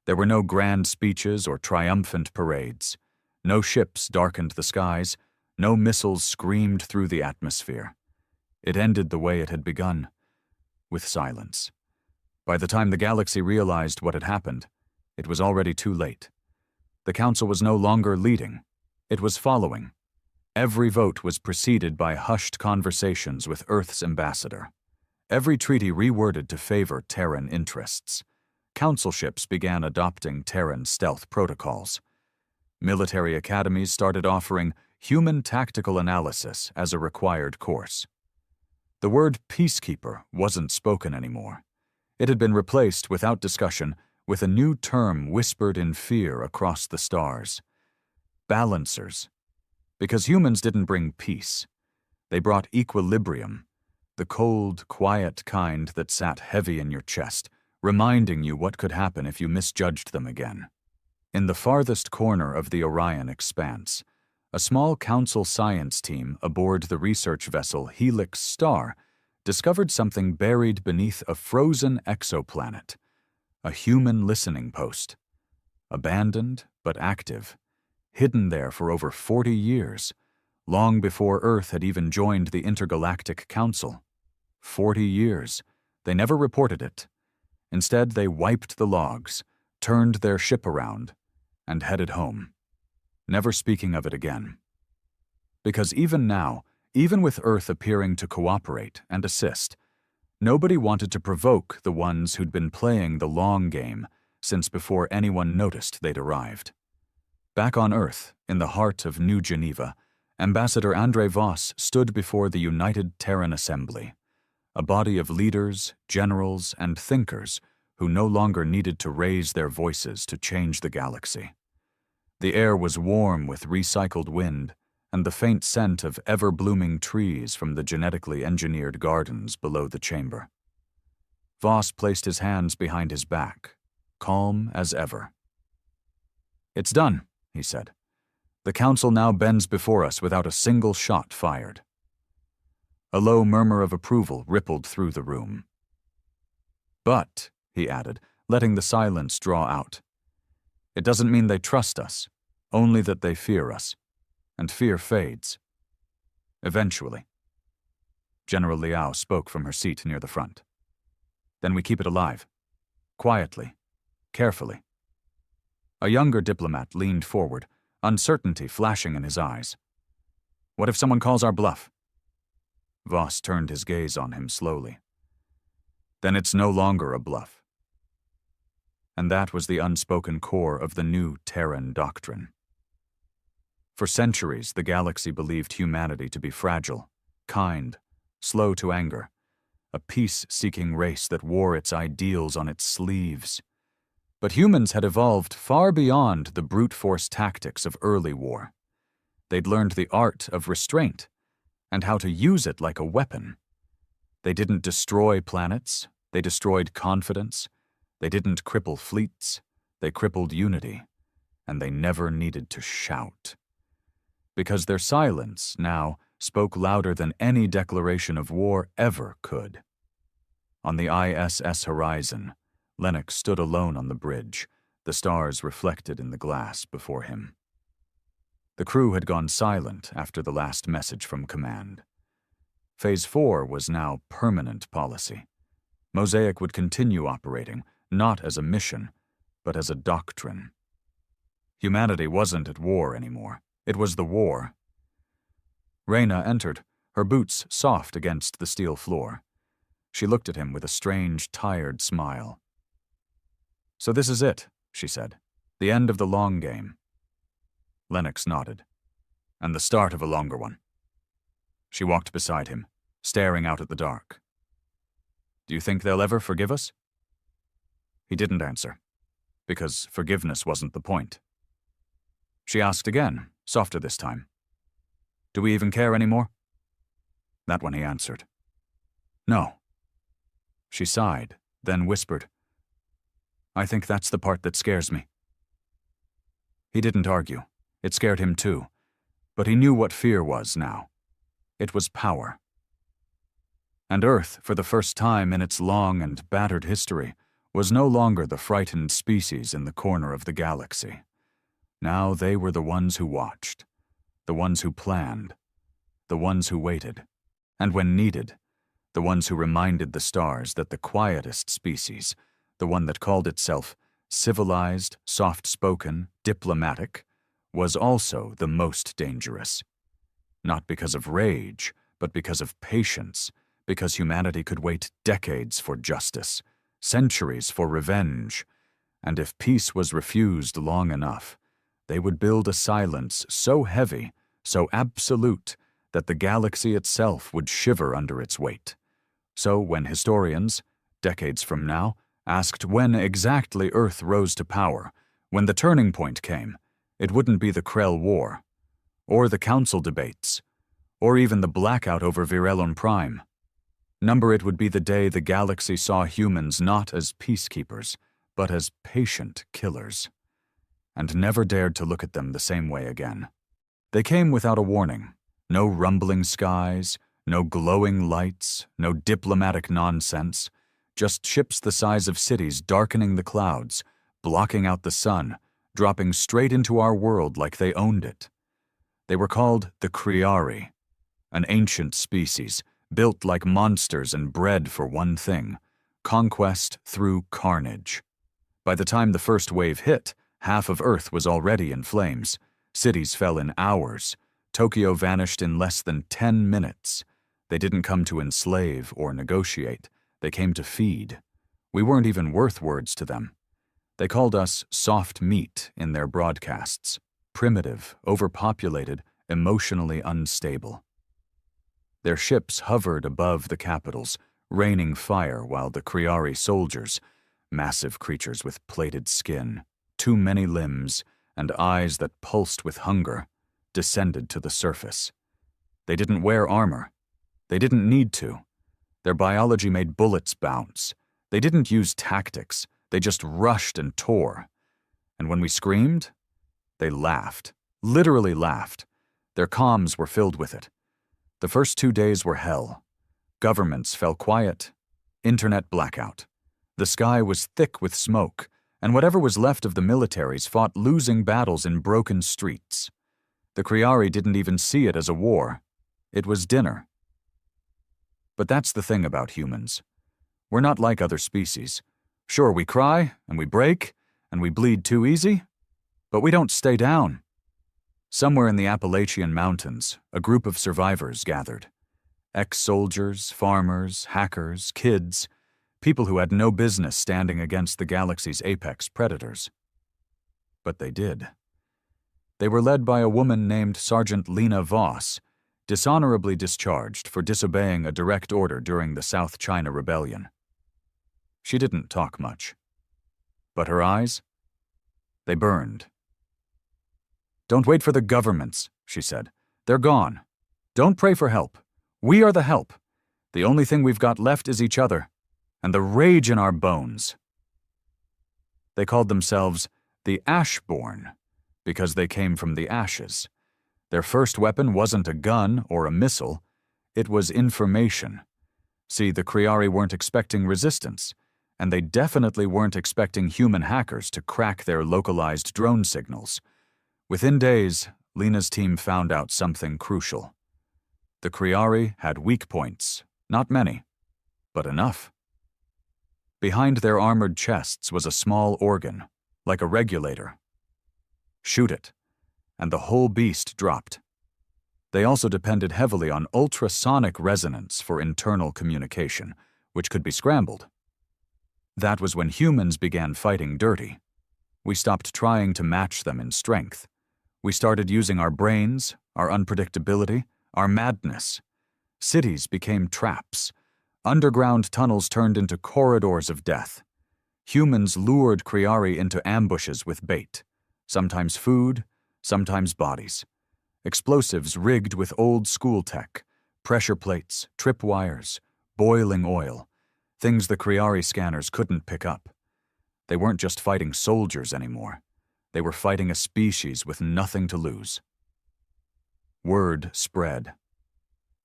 There were no grand speeches or triumphant parades. No ships darkened the skies. No missiles screamed through the atmosphere. It ended the way it had begun, with silence. By the time the galaxy realized what had happened, it was already too late. The Council was no longer leading. It was following. Every vote was preceded by hushed conversations with Earth's ambassador. Every treaty reworded to favor Terran interests. Council ships began adopting Terran stealth protocols. Military academies started offering human tactical analysis as a required course. The word Peacekeeper wasn't spoken anymore. It had been replaced, without discussion, with a new term whispered in fear across the stars. Balancers. Because humans didn't bring peace. They brought equilibrium, the cold, quiet kind that sat heavy in your chest, reminding you what could happen if you misjudged them again. In the farthest corner of the Orion expanse, a small Council science team aboard the research vessel Helix Star discovered something buried beneath a frozen exoplanet, a human listening post. Abandoned but active, hidden there for over 40 years, long before Earth had even joined the Intergalactic Council. 40 years. They never reported it. Instead, they wiped the logs, turned their ship around, and headed home, never speaking of it again. Because even now, even with Earth appearing to cooperate and assist, nobody wanted to provoke the ones who'd been playing the long game since before anyone noticed they'd arrived. Back on Earth, in the heart of New Geneva, Ambassador Andre Voss stood before the United Terran Assembly, a body of leaders, generals, and thinkers who no longer needed to raise their voices to change the galaxy. The air was warm with recycled wind and the faint scent of ever-blooming trees from the genetically engineered gardens below the chamber. Voss placed his hands behind his back, calm as ever. "It's done," he said. "The Council now bends before us without a single shot fired." A low murmur of approval rippled through the room. "But," he added, letting the silence draw out, "it doesn't mean they trust us, only that they fear us. And fear fades. Eventually." General Liao spoke from her seat near the front. "Then we keep it alive. Quietly. Carefully." A younger diplomat leaned forward, uncertainty flashing in his eyes. "What if someone calls our bluff?" Voss turned his gaze on him slowly. "Then it's no longer a bluff. And that was the unspoken core of the new Terran doctrine. For centuries, the galaxy believed humanity to be fragile, kind, slow to anger, a peace-seeking race that wore its ideals on its sleeves. But humans had evolved far beyond the brute force tactics of early war. They'd learned the art of restraint and how to use it like a weapon. They didn't destroy planets, they destroyed confidence. They didn't cripple fleets, they crippled unity, and they never needed to shout. Because their silence now spoke louder than any declaration of war ever could. On the ISS horizon, Lennox stood alone on the bridge, the stars reflected in the glass before him. The crew had gone silent after the last message from command. Phase 4 was now permanent policy. Mosaic would continue operating, not as a mission, but as a doctrine. Humanity wasn't at war anymore. It was the war. Reyna entered, her boots soft against the steel floor. She looked at him with a strange, tired smile. "So this is it," she said. "The end of the long game." Lennox nodded. "And the start of a longer one." She walked beside him, staring out at the dark. "Do you think they'll ever forgive us?" He didn't answer, because forgiveness wasn't the point. She asked again, softer this time. "Do we even care anymore?" That one he answered. "No." She sighed, then whispered, "I think that's the part that scares me." He didn't argue. It scared him too, but he knew what fear was now. It was power. And Earth, for the first time in its long and battered history, was no longer the frightened species in the corner of the galaxy. Now they were the ones who watched, the ones who planned, the ones who waited, and when needed, the ones who reminded the stars that the quietest species, the one that called itself civilized, soft-spoken, diplomatic, was also the most dangerous. Not because of rage, but because of patience, because humanity could wait decades for justice, centuries for revenge, and if peace was refused long enough, they would build a silence so heavy, so absolute, that the galaxy itself would shiver under its weight. So when historians, decades from now, asked when exactly Earth rose to power, when the turning point came, it wouldn't be the Krell War, or the Council debates, or even the blackout over Virelon Prime. Number it would be the day the galaxy saw humans not as peacekeepers, but as patient killers, and never dared to look at them the same way again. They came without a warning. No rumbling skies, no glowing lights, no diplomatic nonsense, just ships the size of cities darkening the clouds, blocking out the sun, dropping straight into our world like they owned it. They were called the Kriari, an ancient species, built like monsters and bred for one thing: conquest through carnage. By the time the first wave hit, half of Earth was already in flames. Cities fell in hours. Tokyo vanished in less than 10 minutes. They didn't come to enslave or negotiate. They came to feed. We weren't even worth words to them. They called us soft meat in their broadcasts, primitive, overpopulated, emotionally unstable. Their ships hovered above the capitals, raining fire while the Kriari soldiers, massive creatures with plated skin, too many limbs, and eyes that pulsed with hunger, descended to the surface. They didn't wear armor. They didn't need to. Their biology made bullets bounce. They didn't use tactics. They just rushed and tore. And when we screamed, they laughed, literally laughed. Their comms were filled with it. The first 2 days were hell. Governments fell quiet. Internet blackout. The sky was thick with smoke, and whatever was left of the militaries fought losing battles in broken streets. The Kriari didn't even see it as a war. It was dinner. But that's the thing about humans. We're not like other species. Sure, we cry, and we break, and we bleed too easy, but we don't stay down. Somewhere in the Appalachian Mountains, a group of survivors gathered. Ex-soldiers, farmers, hackers, kids, people who had no business standing against the galaxy's apex predators. But they did. They were led by a woman named Sergeant Lena Voss, dishonorably discharged for disobeying a direct order during the South China Rebellion. She didn't talk much. But her eyes? They burned. "Don't wait for the governments," she said. "They're gone. Don't pray for help. We are the help. The only thing we've got left is each other, and the rage in our bones." They called themselves the Ashborn because they came from the ashes. Their first weapon wasn't a gun or a missile. It was information. See, the Kriari weren't expecting resistance, and they definitely weren't expecting human hackers to crack their localized drone signals. Within days, Lena's team found out something crucial. The Kriari had weak points, not many, but enough. Behind their armored chests was a small organ, like a regulator. Shoot it, and the whole beast dropped. They also depended heavily on ultrasonic resonance for internal communication, which could be scrambled. That was when humans began fighting dirty. We stopped trying to match them in strength. We started using our brains, our unpredictability, our madness. Cities became traps. Underground tunnels turned into corridors of death. Humans lured Kriari into ambushes with bait, sometimes food, sometimes bodies. Explosives rigged with old school tech, pressure plates, tripwires, boiling oil, things the Kriari scanners couldn't pick up. They weren't just fighting soldiers anymore. They were fighting a species with nothing to lose. Word spread.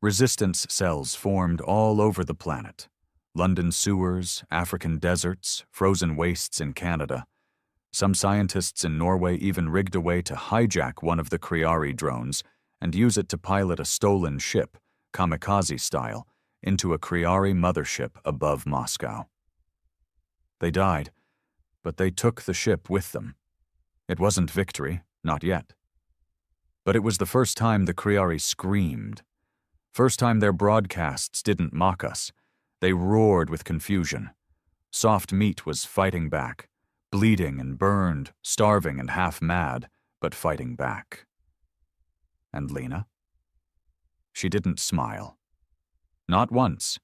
Resistance cells formed all over the planet. London sewers, African deserts, frozen wastes in Canada. Some scientists in Norway even rigged a way to hijack one of the Kriari drones and use it to pilot a stolen ship, kamikaze style, into a Kriari mothership above Moscow. They died, but they took the ship with them. It wasn't victory, not yet. But it was the first time the Kriari screamed. First time their broadcasts didn't mock us. They roared with confusion. Soft meat was fighting back, bleeding and burned, starving and half mad, but fighting back. And Lena? She didn't smile. Not once,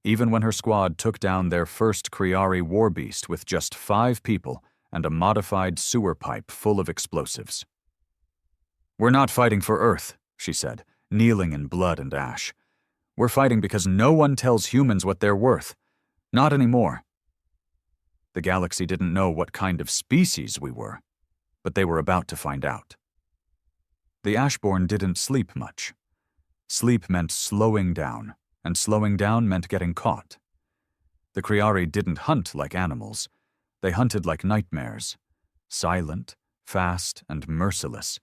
even when her squad took down their first Kriari warbeast with just 5 people and a modified sewer pipe full of explosives. "We're not fighting for Earth," she said, kneeling in blood and ash. "We're fighting because no one tells humans what they're worth. Not anymore." The galaxy didn't know what kind of species we were, but they were about to find out. The Ashborn didn't sleep much. Sleep meant slowing down, and slowing down meant getting caught. The Kriari didn't hunt like animals. They hunted like nightmares. Silent, fast, and merciless.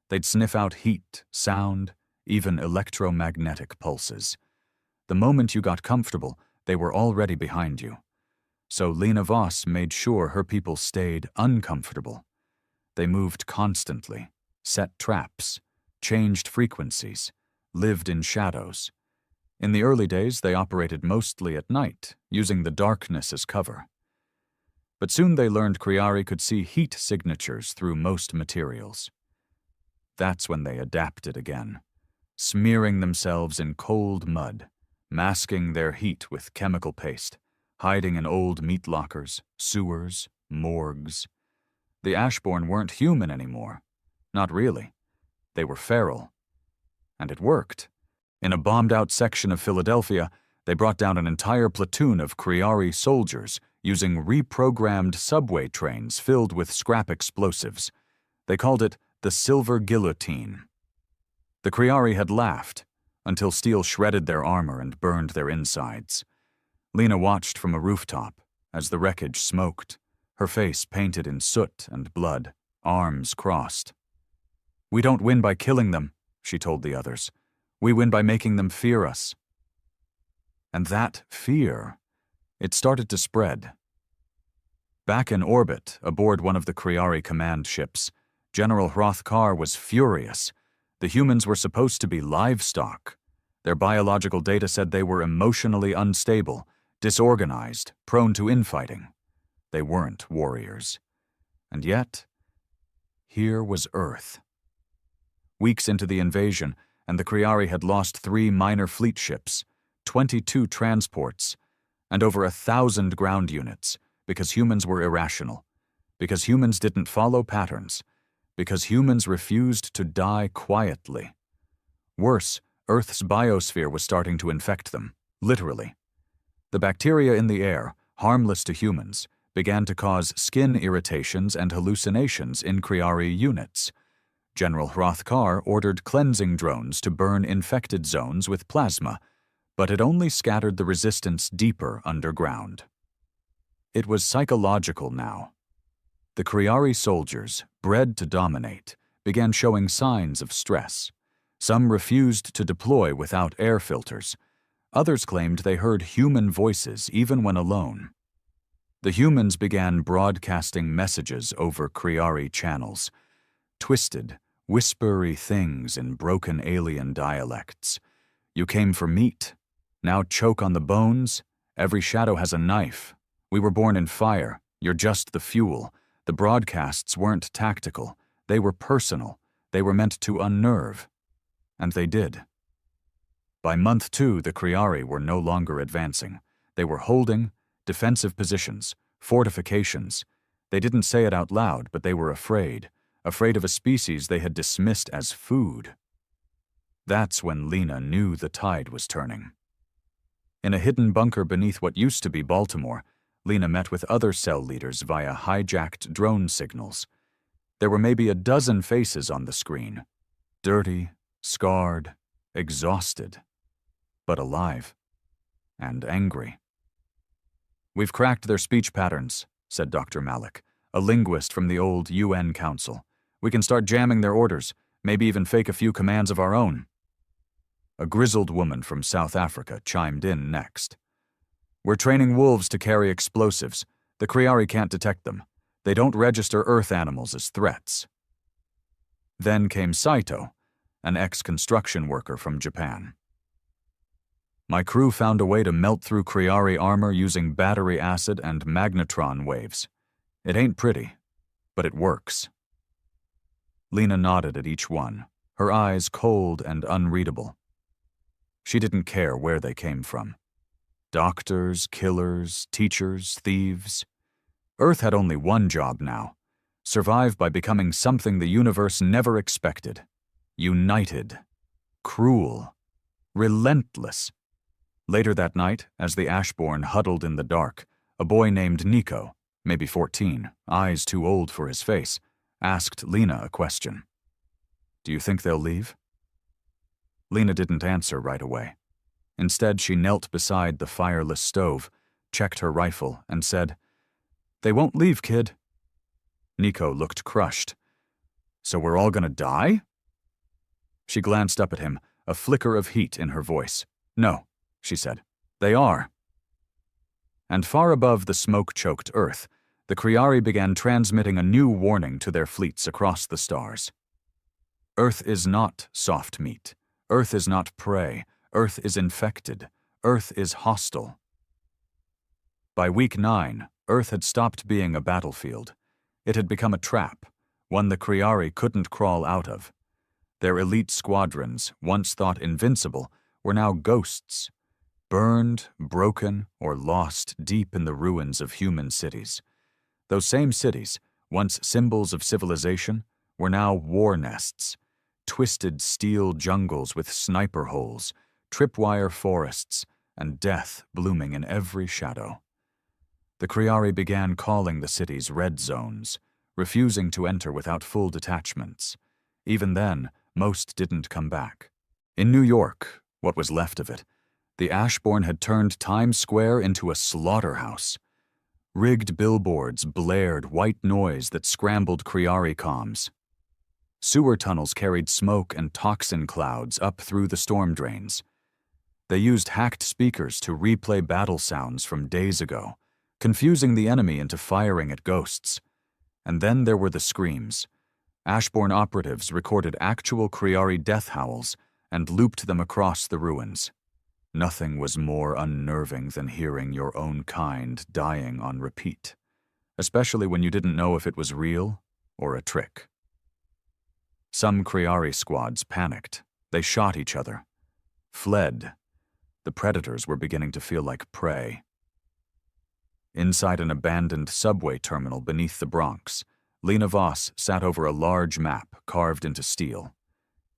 They'd sniff out heat, sound, even electromagnetic pulses. The moment you got comfortable, they were already behind you. So Lena Voss made sure her people stayed uncomfortable. They moved constantly, set traps, changed frequencies, lived in shadows. In the early days, they operated mostly at night, using the darkness as cover. But soon they learned Kriari could see heat signatures through most materials. That's when they adapted again, smearing themselves in cold mud, masking their heat with chemical paste, hiding in old meat lockers, sewers, morgues. The Ashborn weren't human anymore. Not really. They were feral. And it worked. In a bombed-out section of Philadelphia, they brought down an entire platoon of Kriari soldiers using reprogrammed subway trains filled with scrap explosives. They called it the Silver Guillotine. The Kriari had laughed, until steel shredded their armor and burned their insides. Lena watched from a rooftop as the wreckage smoked, her face painted in soot and blood, arms crossed. "We don't win by killing them," she told the others. "We win by making them fear us." And that fear, it started to spread. Back in orbit, aboard one of the Kriari command ships, General Hrothgar was furious. The humans were supposed to be livestock. Their biological data said they were emotionally unstable, disorganized, prone to infighting. They weren't warriors. And yet, here was Earth. Weeks into the invasion, and the Kriari had lost 3 minor fleet ships, 22 transports, and over 1,000 ground units, because humans were irrational, because humans didn't follow patterns, because humans refused to die quietly. Worse, Earth's biosphere was starting to infect them, literally. The bacteria in the air, harmless to humans, began to cause skin irritations and hallucinations in Kriari units. General Hrothgar ordered cleansing drones to burn infected zones with plasma, but it only scattered the resistance deeper underground. It was psychological now. The Kriari soldiers, bred to dominate, began showing signs of stress. Some refused to deploy without air filters. Others claimed they heard human voices even when alone. The humans began broadcasting messages over Kriari channels, twisted, whispery things in broken alien dialects. You came for meat. Now choke on the bones. Every shadow has a knife. We were born in fire. You're just the fuel. The broadcasts weren't tactical. They were personal. They were meant to unnerve. And they did. By month 2, the Kriari were no longer advancing. They were holding defensive positions, fortifications. They didn't say it out loud, but they were afraid of a species they had dismissed as food. That's when Lena knew the tide was turning. In a hidden bunker beneath what used to be Baltimore, Lena met with other cell leaders via hijacked drone signals. There were maybe a dozen faces on the screen. Dirty, scarred, exhausted, but alive and angry. "We've cracked their speech patterns," said Dr. Malik, a linguist from the old UN Council. "We can start jamming their orders, maybe even fake a few commands of our own." A grizzled woman from South Africa chimed in next. "We're training wolves to carry explosives. The Kriari can't detect them. They don't register Earth animals as threats." Then came Saito, an ex-construction worker from Japan. "My crew found a way to melt through Kriari armor using battery acid and magnetron waves. It ain't pretty, but it works." Lena nodded at each one, her eyes cold and unreadable. She didn't care where they came from. Doctors, killers, teachers, thieves. Earth had only one job now: survive by becoming something the universe never expected. United. Cruel. Relentless. Later that night, as the Ashbourne huddled in the dark, a boy named Nico, maybe 14, eyes too old for his face, asked Lena a question. "Do you think they'll leave?" Lena didn't answer right away. Instead, she knelt beside the fireless stove, checked her rifle, and said, "They won't leave, kid." Nico looked crushed. "So we're all gonna die?" She glanced up at him, a flicker of heat in her voice. "No," she said. "They are." And far above the smoke-choked Earth, the Kriari began transmitting a new warning to their fleets across the stars. Earth is not soft meat. Earth is not prey. Earth is infected. Earth is hostile. By week 9, Earth had stopped being a battlefield. It had become a trap, one the Kriari couldn't crawl out of. Their elite squadrons, once thought invincible, were now ghosts, burned, broken, or lost deep in the ruins of human cities. Those same cities, once symbols of civilization, were now war nests, twisted steel jungles with sniper holes, tripwire forests, and death blooming in every shadow. The Kriari began calling the cities red zones, refusing to enter without full detachments. Even then, most didn't come back. In New York, what was left of it, the Ashbourne had turned Times Square into a slaughterhouse. Rigged billboards blared white noise that scrambled Kriari comms. Sewer tunnels carried smoke and toxin clouds up through the storm drains. They used hacked speakers to replay battle sounds from days ago, confusing the enemy into firing at ghosts. And then there were the screams. Ashbourne operatives recorded actual Kriari death howls and looped them across the ruins. Nothing was more unnerving than hearing your own kind dying on repeat, especially when you didn't know if it was real or a trick. Some Kriari squads panicked. They shot each other, fled. The predators were beginning to feel like prey. Inside an abandoned subway terminal beneath the Bronx, Lena Voss sat over a large map carved into steel.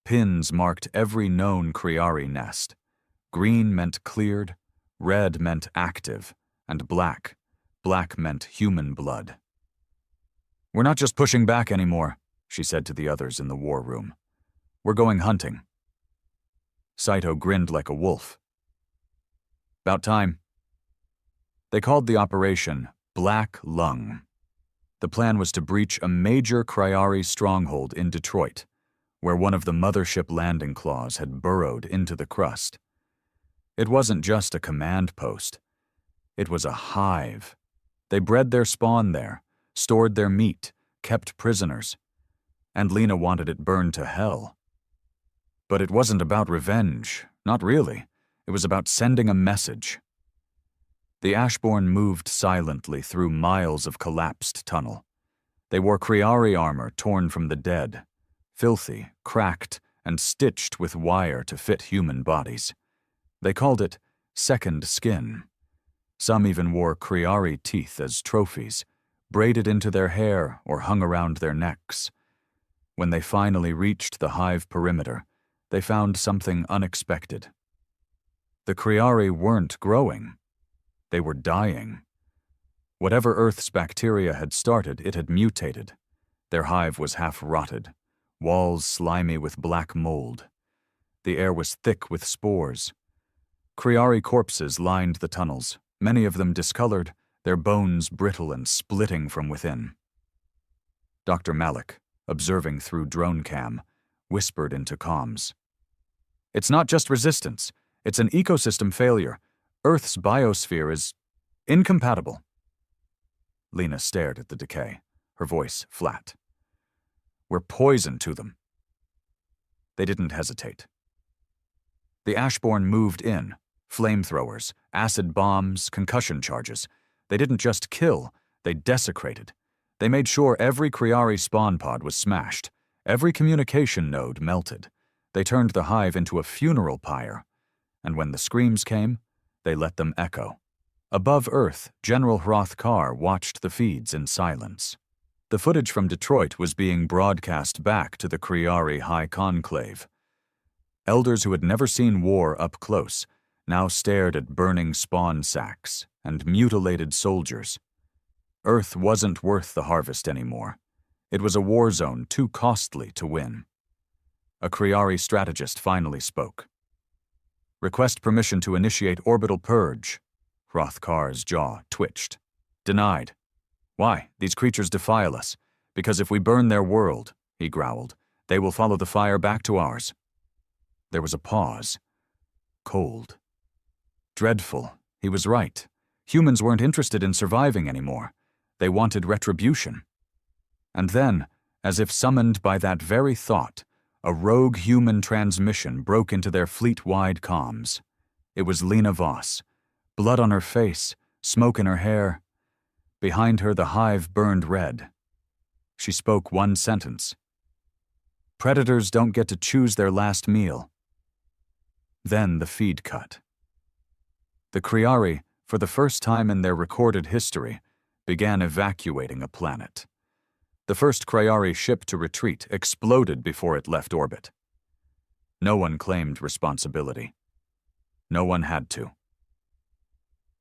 Pins marked every known Kriari nest. Green meant cleared, red meant active, and black meant human blood. "We're not just pushing back anymore," she said to the others in the war room. "We're going hunting." Saito grinned like a wolf. "About time." They called the operation Black Lung. The plan was to breach a major Kriari stronghold in Detroit, where one of the mothership landing claws had burrowed into the crust. It wasn't just a command post. It was a hive. They bred their spawn there, stored their meat, kept prisoners. And Lena wanted it burned to hell. But it wasn't about revenge. Not really. It was about sending a message. The Ashborn moved silently through miles of collapsed tunnel. They wore Kriari armor torn from the dead, filthy, cracked, and stitched with wire to fit human bodies. They called it second skin. Some even wore Kriari teeth as trophies, braided into their hair or hung around their necks. When they finally reached the hive perimeter, they found something unexpected. The Kriari weren't growing. They were dying. Whatever Earth's bacteria had started, it had mutated. Their hive was half-rotted, walls slimy with black mold. The air was thick with spores. Kriari corpses lined the tunnels, many of them discolored, their bones brittle and splitting from within. Dr. Malik, observing through drone cam, whispered into comms. "It's not just resistance. It's an ecosystem failure. Earth's biosphere is incompatible." Lena stared at the decay, her voice flat. "We're poison to them." They didn't hesitate. The Ashborn moved in, flamethrowers, acid bombs, concussion charges. They didn't just kill, they desecrated. They made sure every Kriari spawn pod was smashed, every communication node melted. They turned the hive into a funeral pyre, and when the screams came, they let them echo. Above Earth, General Hroth-Kar watched the feeds in silence. The footage from Detroit was being broadcast back to the Kriari High Conclave. Elders who had never seen war up close now stared at burning spawn sacks and mutilated soldiers. Earth wasn't worth the harvest anymore. It was a war zone too costly to win. A Kriari strategist finally spoke. "Request permission to initiate orbital purge." Hroth-Kar's jaw twitched. "Denied." "Why? These creatures defile us. Because if we burn their world," he growled, "they will follow the fire back to ours." There was a pause. Cold. Dreadful. He was right. Humans weren't interested in surviving anymore. They wanted retribution. And then, as if summoned by that very thought, a rogue human transmission broke into their fleet-wide comms. It was Lena Voss. Blood on her face, smoke in her hair. Behind her, the hive burned red. She spoke one sentence. "Predators don't get to choose their last meal." Then the feed cut. The Kriari, for the first time in their recorded history, began evacuating a planet. The first Kriari ship to retreat exploded before it left orbit. No one claimed responsibility. No one had to.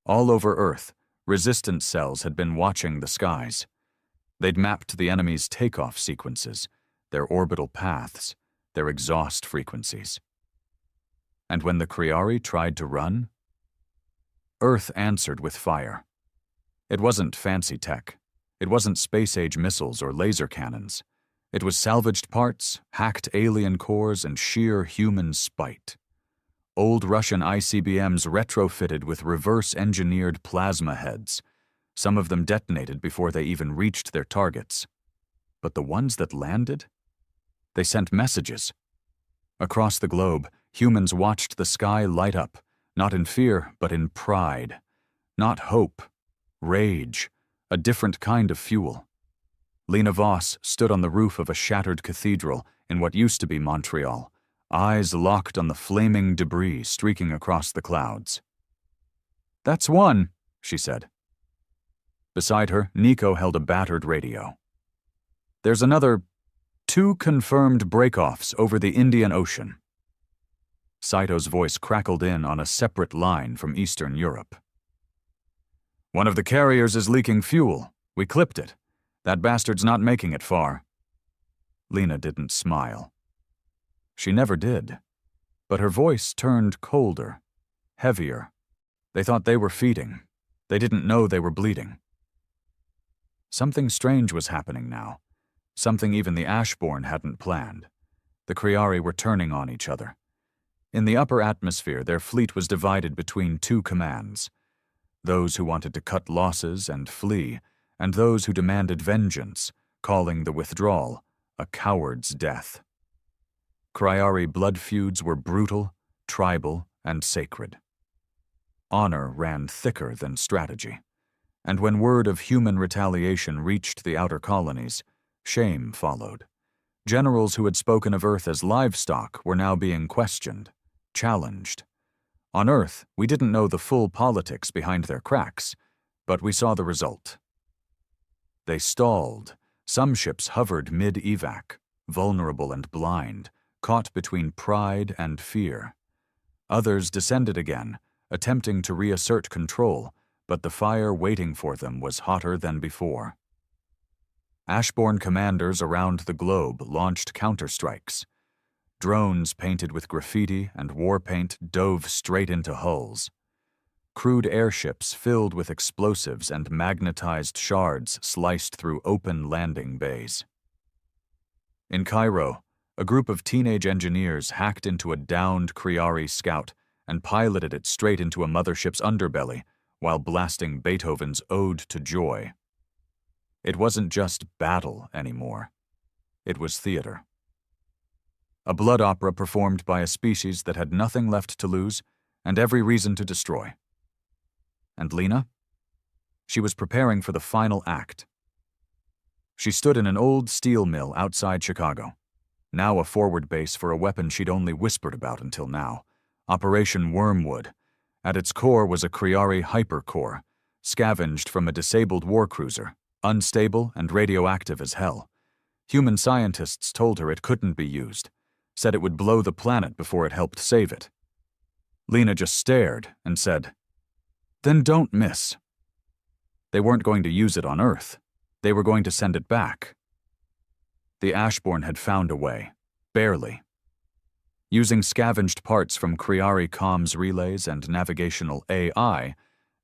All over Earth, resistance cells had been watching the skies. They'd mapped the enemy's takeoff sequences, their orbital paths, their exhaust frequencies. And when the Kriari tried to run, Earth answered with fire. It wasn't fancy tech. It wasn't space-age missiles or laser cannons. It was salvaged parts, hacked alien cores, and sheer human spite. Old Russian ICBMs retrofitted with reverse-engineered plasma heads. Some of them detonated before they even reached their targets. But the ones that landed? They sent messages. Across the globe, humans watched the sky light up, Not in fear, but in pride. Not hope. Rage. A different kind of fuel. Lena Voss stood on the roof of a shattered cathedral in what used to be Montreal, eyes locked on the flaming debris streaking across the clouds. "That's one," she said. Beside her, Nico held a battered radio. "There's another 2 confirmed break-offs over the Indian Ocean." Saito's voice crackled in on a separate line from Eastern Europe. "One of the carriers is leaking fuel. We clipped it. That bastard's not making it far." Lena didn't smile. She never did. But her voice turned colder, heavier. They thought they were feeding. They didn't know they were bleeding. Something strange was happening now. Something even the Ashbourne hadn't planned. The Criari were turning on each other. In the upper atmosphere, their fleet was divided between 2 commands. Those who wanted to cut losses and flee, and those who demanded vengeance, calling the withdrawal a coward's death. Criari blood feuds were brutal, tribal, and sacred. Honor ran thicker than strategy, and when word of human retaliation reached the outer colonies, shame followed. Generals who had spoken of Earth as livestock were now being questioned, challenged. On Earth, we didn't know the full politics behind their cracks, but we saw the result. They stalled. Some ships hovered mid-evac, vulnerable and blind, caught between pride and fear. Others descended again, attempting to reassert control, but the fire waiting for them was hotter than before. Ashbourne commanders around the globe launched counterstrikes. Drones painted with graffiti and war paint dove straight into hulls. Crude airships filled with explosives and magnetized shards sliced through open landing bays. In Cairo, a group of teenage engineers hacked into a downed Criari scout and piloted it straight into a mothership's underbelly while blasting Beethoven's Ode to Joy. It wasn't just battle anymore. It was theater. A blood opera performed by a species that had nothing left to lose and every reason to destroy. And Lena? She was preparing for the final act. She stood in an old steel mill outside Chicago, now a forward base for a weapon she'd only whispered about until now, Operation Wormwood. At its core was a Criari hypercore, scavenged from a disabled war cruiser, unstable and radioactive as hell. Human scientists told her it couldn't be used, said it would blow the planet before it helped save it. Lena just stared and said, "Then don't miss." They weren't going to use it on Earth. They were going to send it back. The Ashbourne had found a way, barely. Using scavenged parts from Criari comms relays and navigational AI,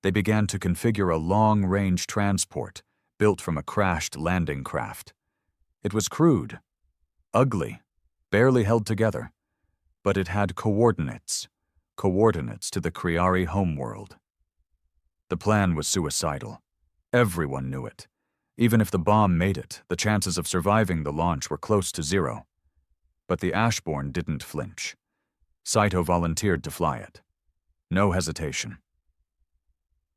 they began to configure a long-range transport built from a crashed landing craft. It was crude, ugly, barely held together, but it had coordinates to the Criari homeworld. The plan was suicidal. Everyone knew it. Even if the bomb made it, the chances of surviving the launch were close to 0. But the Ashbourne didn't flinch. Saito volunteered to fly it. No hesitation.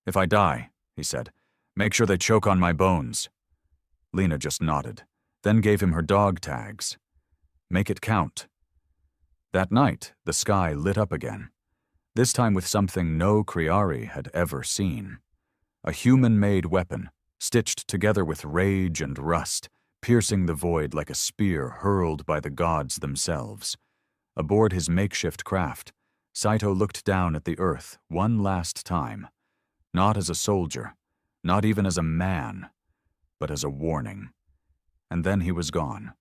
"If I die," he said, "make sure they choke on my bones." Lena just nodded, then gave him her dog tags. Make it count. That night, the sky lit up again, this time with something no Criari had ever seen. A human-made weapon, stitched together with rage and rust, piercing the void like a spear hurled by the gods themselves. Aboard his makeshift craft, Saito looked down at the earth one last time, not as a soldier, not even as a man, but as a warning. And then he was gone.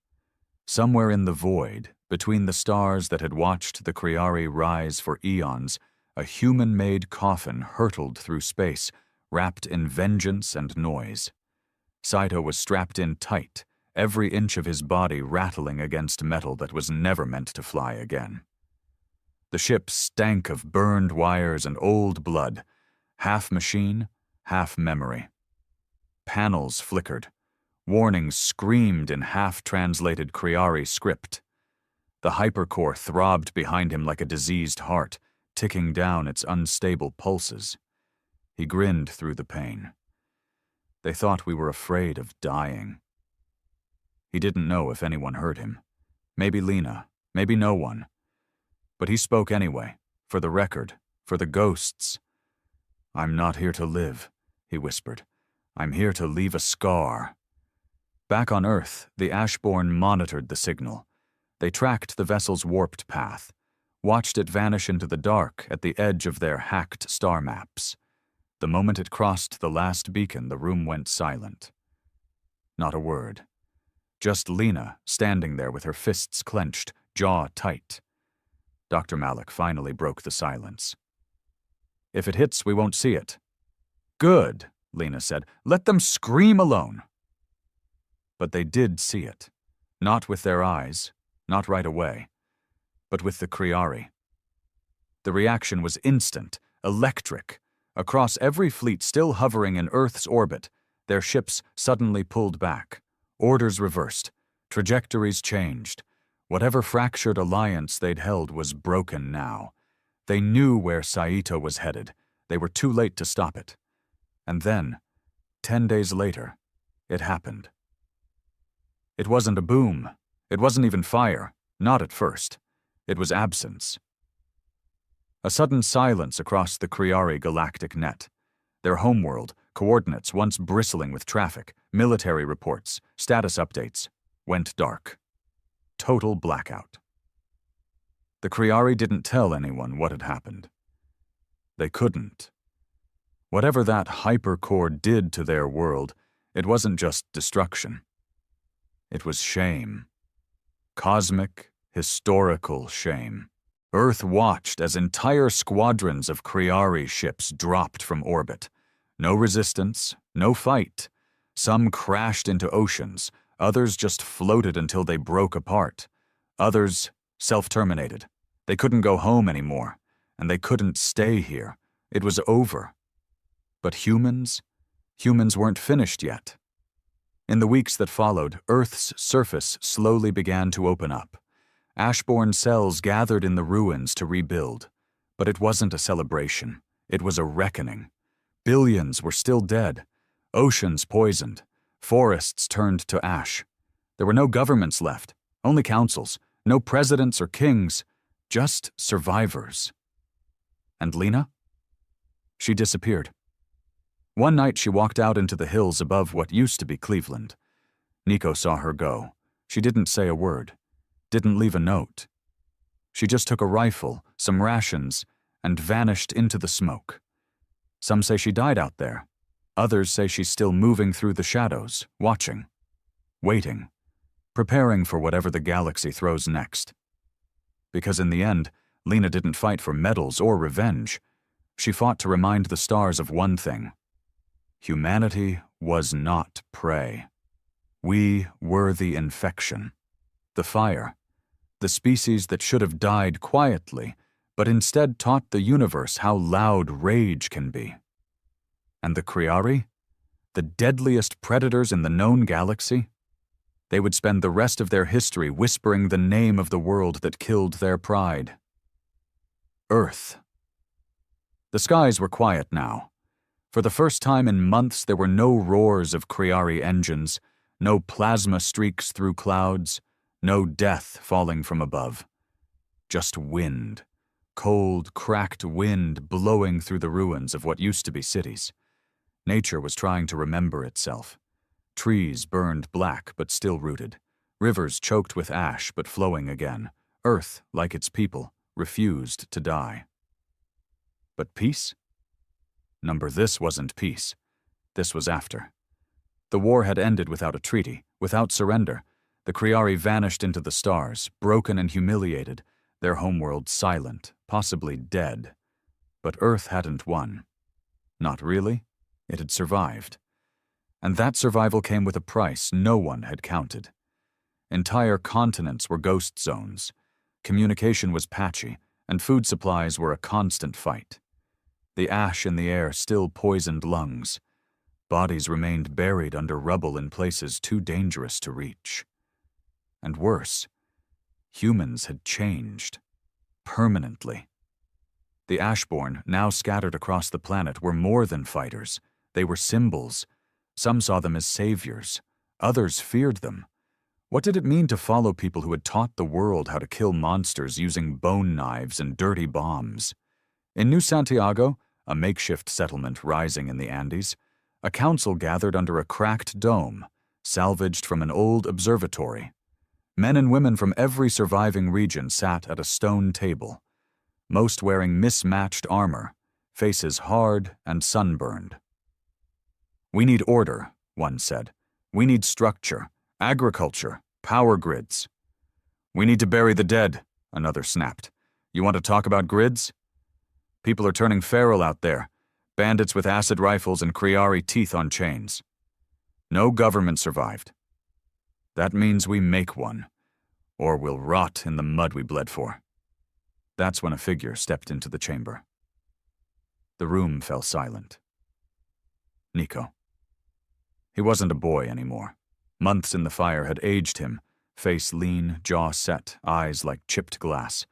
Somewhere in the void, between the stars that had watched the Criari rise for eons, a human-made coffin hurtled through space, wrapped in vengeance and noise. Saito was strapped in tight, every inch of his body rattling against metal that was never meant to fly again. The ship stank of burned wires and old blood, half machine, half memory. Panels flickered. Warnings screamed in half-translated Criari script. The hypercore throbbed behind him like a diseased heart, ticking down its unstable pulses. He grinned through the pain. They thought we were afraid of dying. He didn't know if anyone heard him. Maybe Lena, maybe no one. But he spoke anyway, for the record, for the ghosts. "I'm not here to live," he whispered. "I'm here to leave a scar." Back on Earth, the Ashborn monitored the signal. They tracked the vessel's warped path, watched it vanish into the dark at the edge of their hacked star maps. The moment it crossed the last beacon, the room went silent. Not a word. Just Lena standing there with her fists clenched, jaw tight. Dr. Malik finally broke the silence. "If it hits, we won't see it." "Good," Lena said. "Let them scream alone." But they did see it. Not with their eyes, not right away, but with the Kriari. The reaction was instant, electric. Across every fleet still hovering in Earth's orbit, their ships suddenly pulled back. Orders reversed. Trajectories changed. Whatever fractured alliance they'd held was broken now. They knew where Saito was headed. They were too late to stop it. And then, 10 days later, it happened. It wasn't a boom. It wasn't even fire. Not at first. It was absence. A sudden silence across the Kriari galactic net. Their homeworld, coordinates once bristling with traffic, military reports, status updates, went dark. Total blackout. The Kriari didn't tell anyone what had happened. They couldn't. Whatever that hypercore did to their world, it wasn't just destruction. It was shame. Cosmic, historical shame. Earth watched as entire squadrons of Kriari ships dropped from orbit. No resistance, no fight. Some crashed into oceans, others just floated until they broke apart. Others self-terminated. They couldn't go home anymore, and they couldn't stay here. It was over. But humans weren't finished yet. In the weeks that followed, Earth's surface slowly began to open up. Ashborn cells gathered in the ruins to rebuild. But it wasn't a celebration. It was a reckoning. Billions were still dead. Oceans poisoned. Forests turned to ash. There were no governments left, only councils. No presidents or kings, just survivors. And Lena? She disappeared. One night she walked out into the hills above what used to be Cleveland. Nico saw her go. She didn't say a word. Didn't leave a note. She just took a rifle, some rations, and vanished into the smoke. Some say she died out there. Others say she's still moving through the shadows, watching, waiting, preparing for whatever the galaxy throws next. Because in the end, Lena didn't fight for medals or revenge. She fought to remind the stars of one thing. Humanity was not prey. We were the infection, the fire, the species that should have died quietly, but instead taught the universe how loud rage can be. And the Kriari, the deadliest predators in the known galaxy, they would spend the rest of their history whispering the name of the world that killed their pride. Earth. The skies were quiet now. For the first time in months, there were no roars of Kriari engines, no plasma streaks through clouds, no death falling from above. Just wind. Cold, cracked wind blowing through the ruins of what used to be cities. Nature was trying to remember itself. Trees burned black but still rooted. Rivers choked with ash but flowing again. Earth, like its people, refused to die. But peace? This wasn't peace. This was after. The war had ended without a treaty, without surrender. The Kriari vanished into the stars, broken and humiliated, their homeworld silent, possibly dead. But Earth hadn't won. Not really. It had survived. And that survival came with a price no one had counted. Entire continents were ghost zones. Communication was patchy, and food supplies were a constant fight. The ash in the air still poisoned lungs. Bodies remained buried under rubble in places too dangerous to reach. And worse, humans had changed. Permanently. The Ashborn, now scattered across the planet, were more than fighters. They were symbols. Some saw them as saviors. Others feared them. What did it mean to follow people who had taught the world how to kill monsters using bone knives and dirty bombs? In New Santiago, a makeshift settlement rising in the Andes, a council gathered under a cracked dome, salvaged from an old observatory. Men and women from every surviving region sat at a stone table, most wearing mismatched armor, faces hard and sunburned. "We need order," one said. "We need structure, agriculture, power grids." "We need to bury the dead," another snapped. "You want to talk about grids? People are turning feral out there, bandits with acid rifles and Kriari teeth on chains. No government survived. That means we make one, or we'll rot in the mud we bled for." That's when a figure stepped into the chamber. The room fell silent. Nico. He wasn't a boy anymore. Months in the fire had aged him, face lean, jaw set, eyes like chipped glass.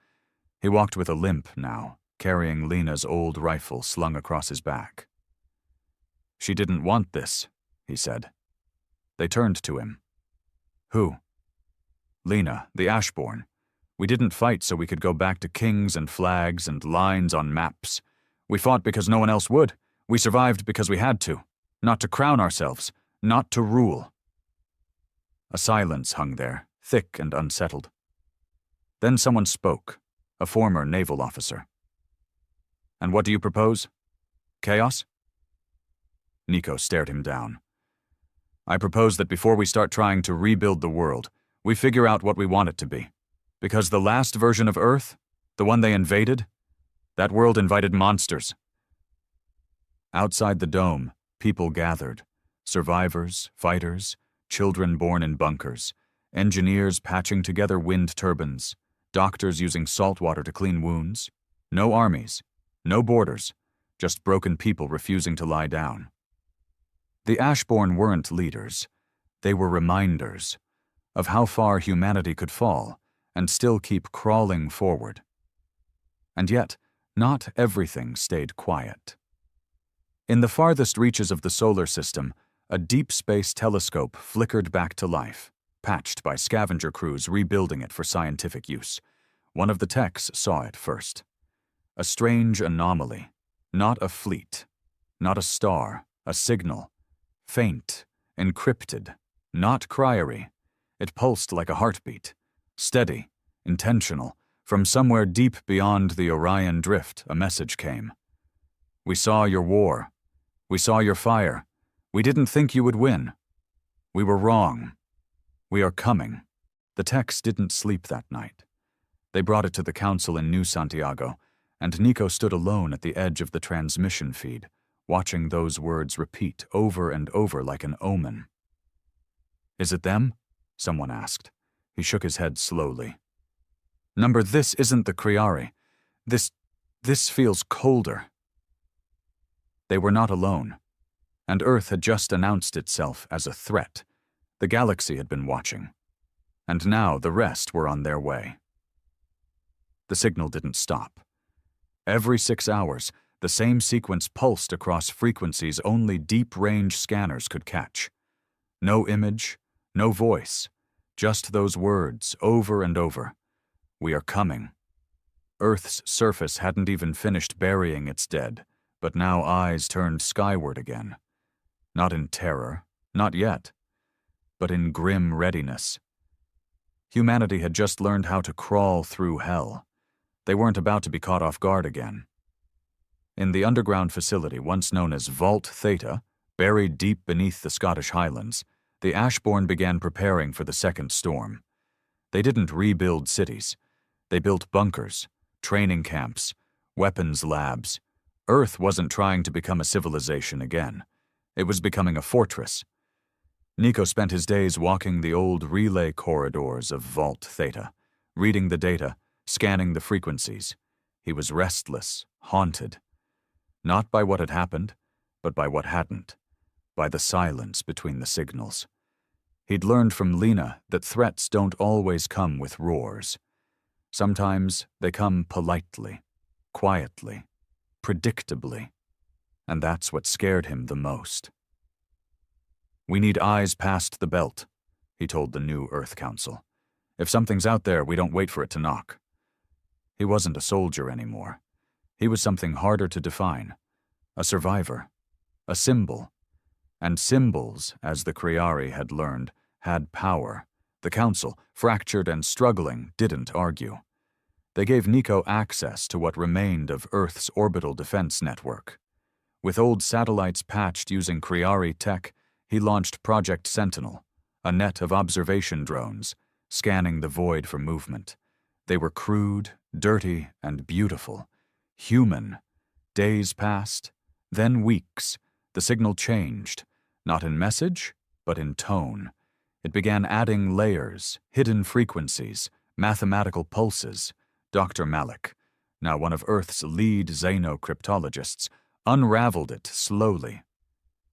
He walked with a limp now, carrying Lena's old rifle slung across his back. "She didn't want this," he said. They turned to him. "Who?" "Lena, the Ashborn. We didn't fight so we could go back to kings and flags and lines on maps. We fought because no one else would. We survived because we had to. Not to crown ourselves. Not to rule." A silence hung there, thick and unsettled. Then someone spoke, a former naval officer. "And what do you propose? Chaos?" Nico stared him down. "I propose that before we start trying to rebuild the world, we figure out what we want it to be. Because the last version of Earth, the one they invaded, that world invited monsters." Outside the dome, people gathered. Survivors, fighters, children born in bunkers, engineers patching together wind turbines, doctors using salt water to clean wounds. No armies, no borders, just broken people refusing to lie down. The Ashborn weren't leaders. They were reminders of how far humanity could fall and still keep crawling forward. And yet, not everything stayed quiet. In the farthest reaches of the solar system, a deep space telescope flickered back to life, patched by scavenger crews rebuilding it for scientific use. One of the techs saw it first. A strange anomaly, not a fleet, not a star, a signal. Faint, encrypted, not Kriari. It pulsed like a heartbeat. Steady, intentional. From somewhere deep beyond the Orion drift, a message came. "We saw your war. We saw your fire. We didn't think you would win. We were wrong. We are coming." The text didn't sleep that night. They brought it to the council in New Santiago, and Nico stood alone at the edge of the transmission feed, watching those words repeat over and over like an omen. "Is it them?" someone asked. He shook his head slowly. "Number, this isn't the Kriari. This feels colder." They were not alone, and Earth had just announced itself as a threat. The galaxy had been watching, and now the rest were on their way. The signal didn't stop. Every 6 hours, the same sequence pulsed across frequencies only deep-range scanners could catch. No image, no voice, just those words over and over. "We are coming." Earth's surface hadn't even finished burying its dead, but now eyes turned skyward again. Not in terror, not yet, but in grim readiness. Humanity had just learned how to crawl through hell. They weren't about to be caught off guard again. In the underground facility once known as Vault Theta, buried deep beneath the Scottish Highlands, the Ashborn began preparing for the second storm. They didn't rebuild cities. They built bunkers, training camps, weapons labs. Earth wasn't trying to become a civilization again. It was becoming a fortress. Nico spent his days walking the old relay corridors of Vault Theta, reading the data, scanning the frequencies. He was restless, haunted. Not by what had happened, but by what hadn't. By the silence between the signals. He'd learned from Lena that threats don't always come with roars. Sometimes they come politely, quietly, predictably. And that's what scared him the most. "We need eyes past the belt," he told the new Earth Council. "If something's out there, we don't wait for it to knock." He wasn't a soldier anymore. He was something harder to define. A survivor. A symbol. And symbols, as the Kriari had learned, had power. The Council, fractured and struggling, didn't argue. They gave Nico access to what remained of Earth's orbital defense network. With old satellites patched using Kriari tech, he launched Project Sentinel, a net of observation drones, scanning the void for movement. They were crude, dirty, and beautiful. Human. Days passed, then weeks. The signal changed, not in message, but in tone. It began adding layers, hidden frequencies, mathematical pulses. Dr. Malik, now one of Earth's lead xenocryptologists, unraveled it slowly,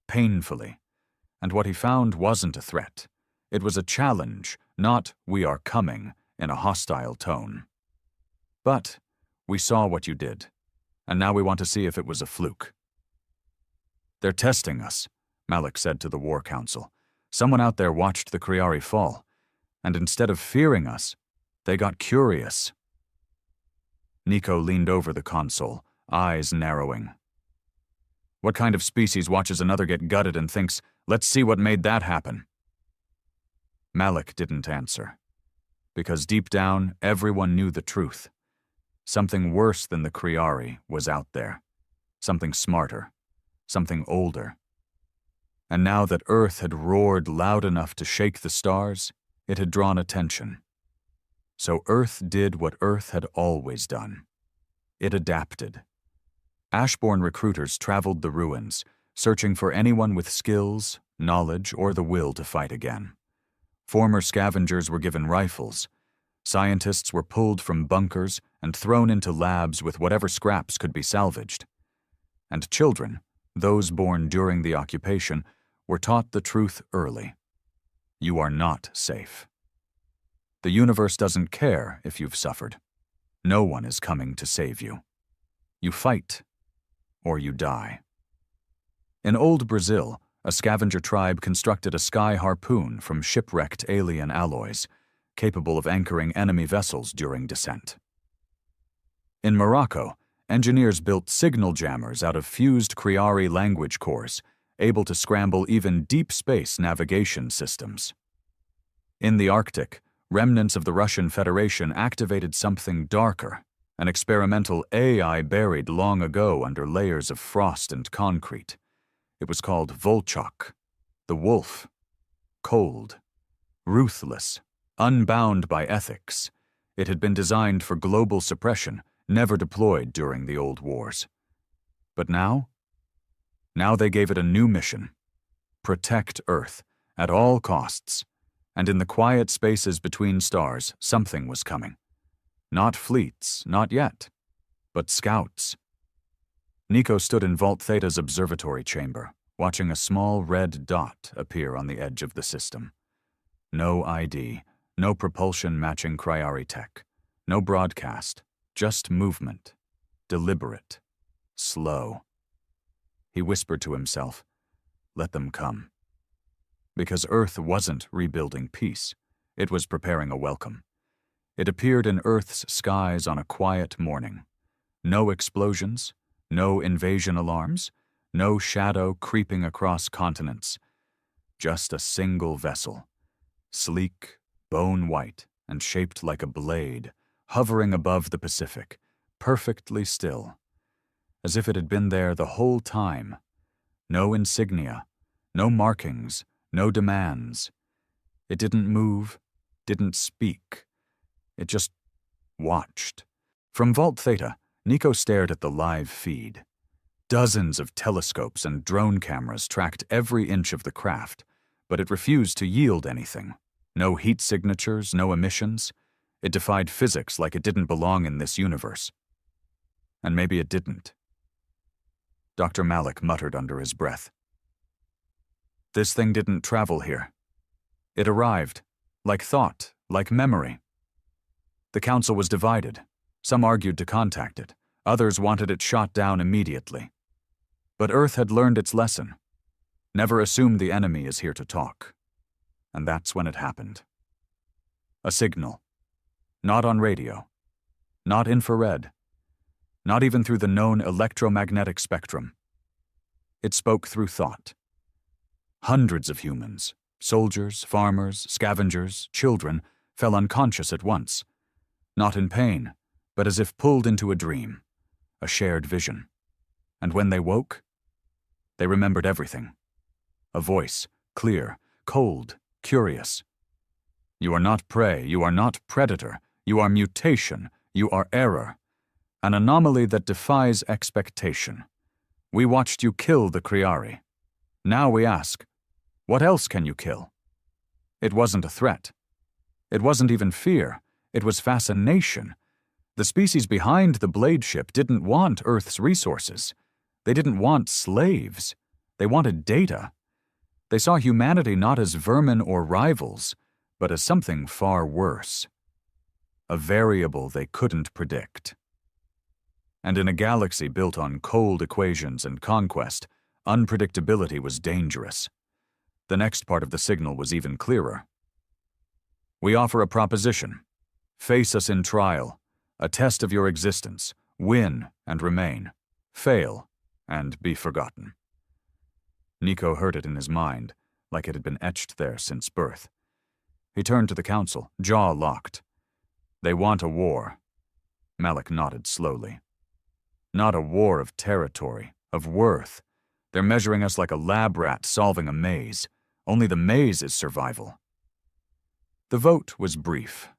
painfully. And what he found wasn't a threat. It was a challenge, not "we are coming," in a hostile tone. "But we saw what you did, and now we want to see if it was a fluke." "They're testing us," Malik said to the War Council. "Someone out there watched the Kriari fall, and instead of fearing us, they got curious." Nico leaned over the console, eyes narrowing. "What kind of species watches another get gutted and thinks, 'Let's see what made that happen'?" Malik didn't answer, because deep down, everyone knew the truth. Something worse than the Kriari was out there. Something smarter. Something older. And now that Earth had roared loud enough to shake the stars, it had drawn attention. So Earth did what Earth had always done. It adapted. Ashborn recruiters traveled the ruins, searching for anyone with skills, knowledge, or the will to fight again. Former scavengers were given rifles. Scientists were pulled from bunkers and thrown into labs with whatever scraps could be salvaged. And children, those born during the occupation, were taught the truth early. You are not safe. The universe doesn't care if you've suffered. No one is coming to save you. You fight, or you die. In old Brazil, a scavenger tribe constructed a sky harpoon from shipwrecked alien alloys, capable of anchoring enemy vessels during descent. In Morocco, engineers built signal jammers out of fused Kriari language cores, able to scramble even deep space navigation systems. In the Arctic, remnants of the Russian Federation activated something darker, an experimental AI buried long ago under layers of frost and concrete. It was called Volchok, the wolf. Cold, ruthless, unbound by ethics. It had been designed for global suppression, never deployed during the old wars. But now? Now they gave it a new mission. Protect Earth, at all costs. And in the quiet spaces between stars, something was coming. Not fleets, not yet, but scouts. Nico stood in Vault Theta's observatory chamber, watching a small red dot appear on the edge of the system. No ID, no propulsion matching Kriari tech, no broadcast, just movement. Deliberate. Slow. He whispered to himself, "Let them come." Because Earth wasn't rebuilding peace, it was preparing a welcome. It appeared in Earth's skies on a quiet morning. No explosions, no invasion alarms, no shadow creeping across continents. Just a single vessel, sleek, bone-white, and shaped like a blade, hovering above the Pacific, perfectly still, as if it had been there the whole time. No insignia, no markings, no demands. It didn't move, didn't speak. It just watched. From Vault Theta, Nico stared at the live feed. Dozens of telescopes and drone cameras tracked every inch of the craft, but it refused to yield anything. No heat signatures, no emissions. It defied physics like it didn't belong in this universe. And maybe it didn't. Dr. Malik muttered under his breath. This thing didn't travel here. It arrived, like thought, like memory. The council was divided. Some argued to contact it. Others wanted it shot down immediately. But Earth had learned its lesson. Never assume the enemy is here to talk. And that's when it happened. A signal. Not on radio. Not infrared. Not even through the known electromagnetic spectrum. It spoke through thought. Hundreds of humans, soldiers, farmers, scavengers, children, fell unconscious at once. Not in pain, but as if pulled into a dream, a shared vision. And when they woke, they remembered everything. A voice, clear, cold, curious. You are not prey, you are not predator, you are mutation, you are error. An anomaly that defies expectation. We watched you kill the Kriari. Now we ask, what else can you kill? It wasn't a threat. It wasn't even fear. It was fascination. The species behind the blade ship didn't want Earth's resources. They didn't want slaves. They wanted data. They saw humanity not as vermin or rivals, but as something far worse. A variable they couldn't predict. And in a galaxy built on cold equations and conquest, unpredictability was dangerous. The next part of the signal was even clearer. We offer a proposition. Face us in trial, a test of your existence, win and remain, fail and be forgotten. Nico heard it in his mind, like it had been etched there since birth. He turned to the council, jaw locked. They want a war. Malik nodded slowly. Not a war of territory, of worth. They're measuring us like a lab rat solving a maze. Only the maze is survival. The vote was brief.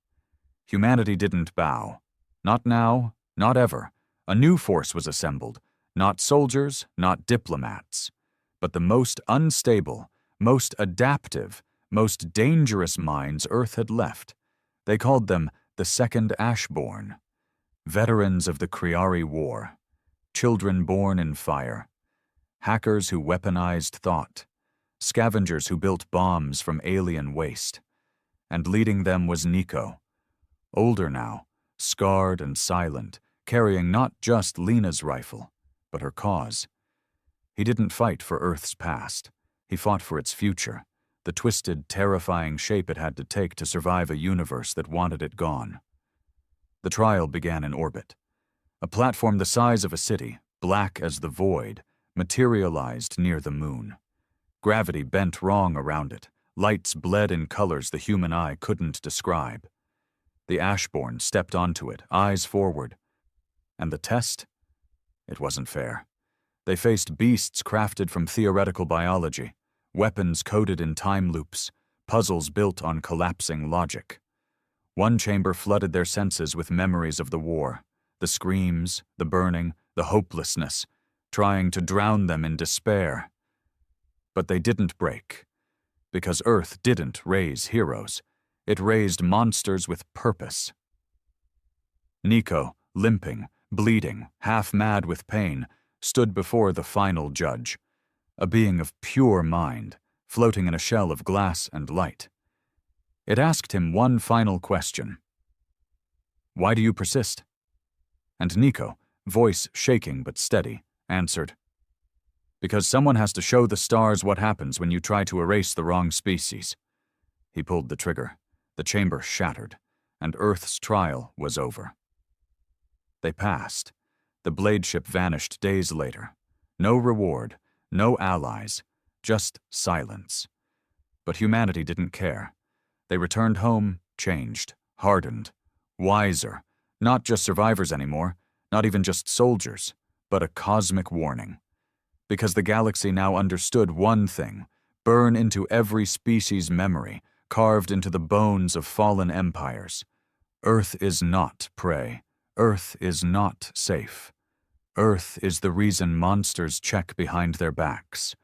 Humanity didn't bow. Not now, not ever. A new force was assembled. Not soldiers, not diplomats. But the most unstable, most adaptive, most dangerous minds Earth had left. They called them the Second Ashborn. Veterans of the Kriari War. Children born in fire. Hackers who weaponized thought. Scavengers who built bombs from alien waste. And leading them was Nico. Older now, scarred and silent, carrying not just Lena's rifle, but her cause. He didn't fight for Earth's past. He fought for its future, the twisted, terrifying shape it had to take to survive a universe that wanted it gone. The trial began in orbit. A platform the size of a city, black as the void, materialized near the moon. Gravity bent wrong around it. Lights bled in colors the human eye couldn't describe. The Ashborn stepped onto it, eyes forward. And the test? It wasn't fair. They faced beasts crafted from theoretical biology, weapons coded in time loops, puzzles built on collapsing logic. One chamber flooded their senses with memories of the war, the screams, the burning, the hopelessness, trying to drown them in despair. But they didn't break. Because Earth didn't raise heroes. It raised monsters with purpose. Nico, limping, bleeding, half mad with pain, stood before the final judge, a being of pure mind, floating in a shell of glass and light. It asked him one final question. Why do you persist? And Nico, voice shaking but steady, answered, because someone has to show the stars what happens when you try to erase the wrong species. He pulled the trigger. The chamber shattered, and Earth's trial was over. They passed. The blade ship vanished days later. No reward, no allies, just silence. But humanity didn't care. They returned home, changed, hardened, wiser, not just survivors anymore, not even just soldiers, but a cosmic warning. Because the galaxy now understood one thing, burn into every species' memory, carved into the bones of fallen empires. Earth is not prey. Earth is not safe. Earth is the reason monsters check behind their backs.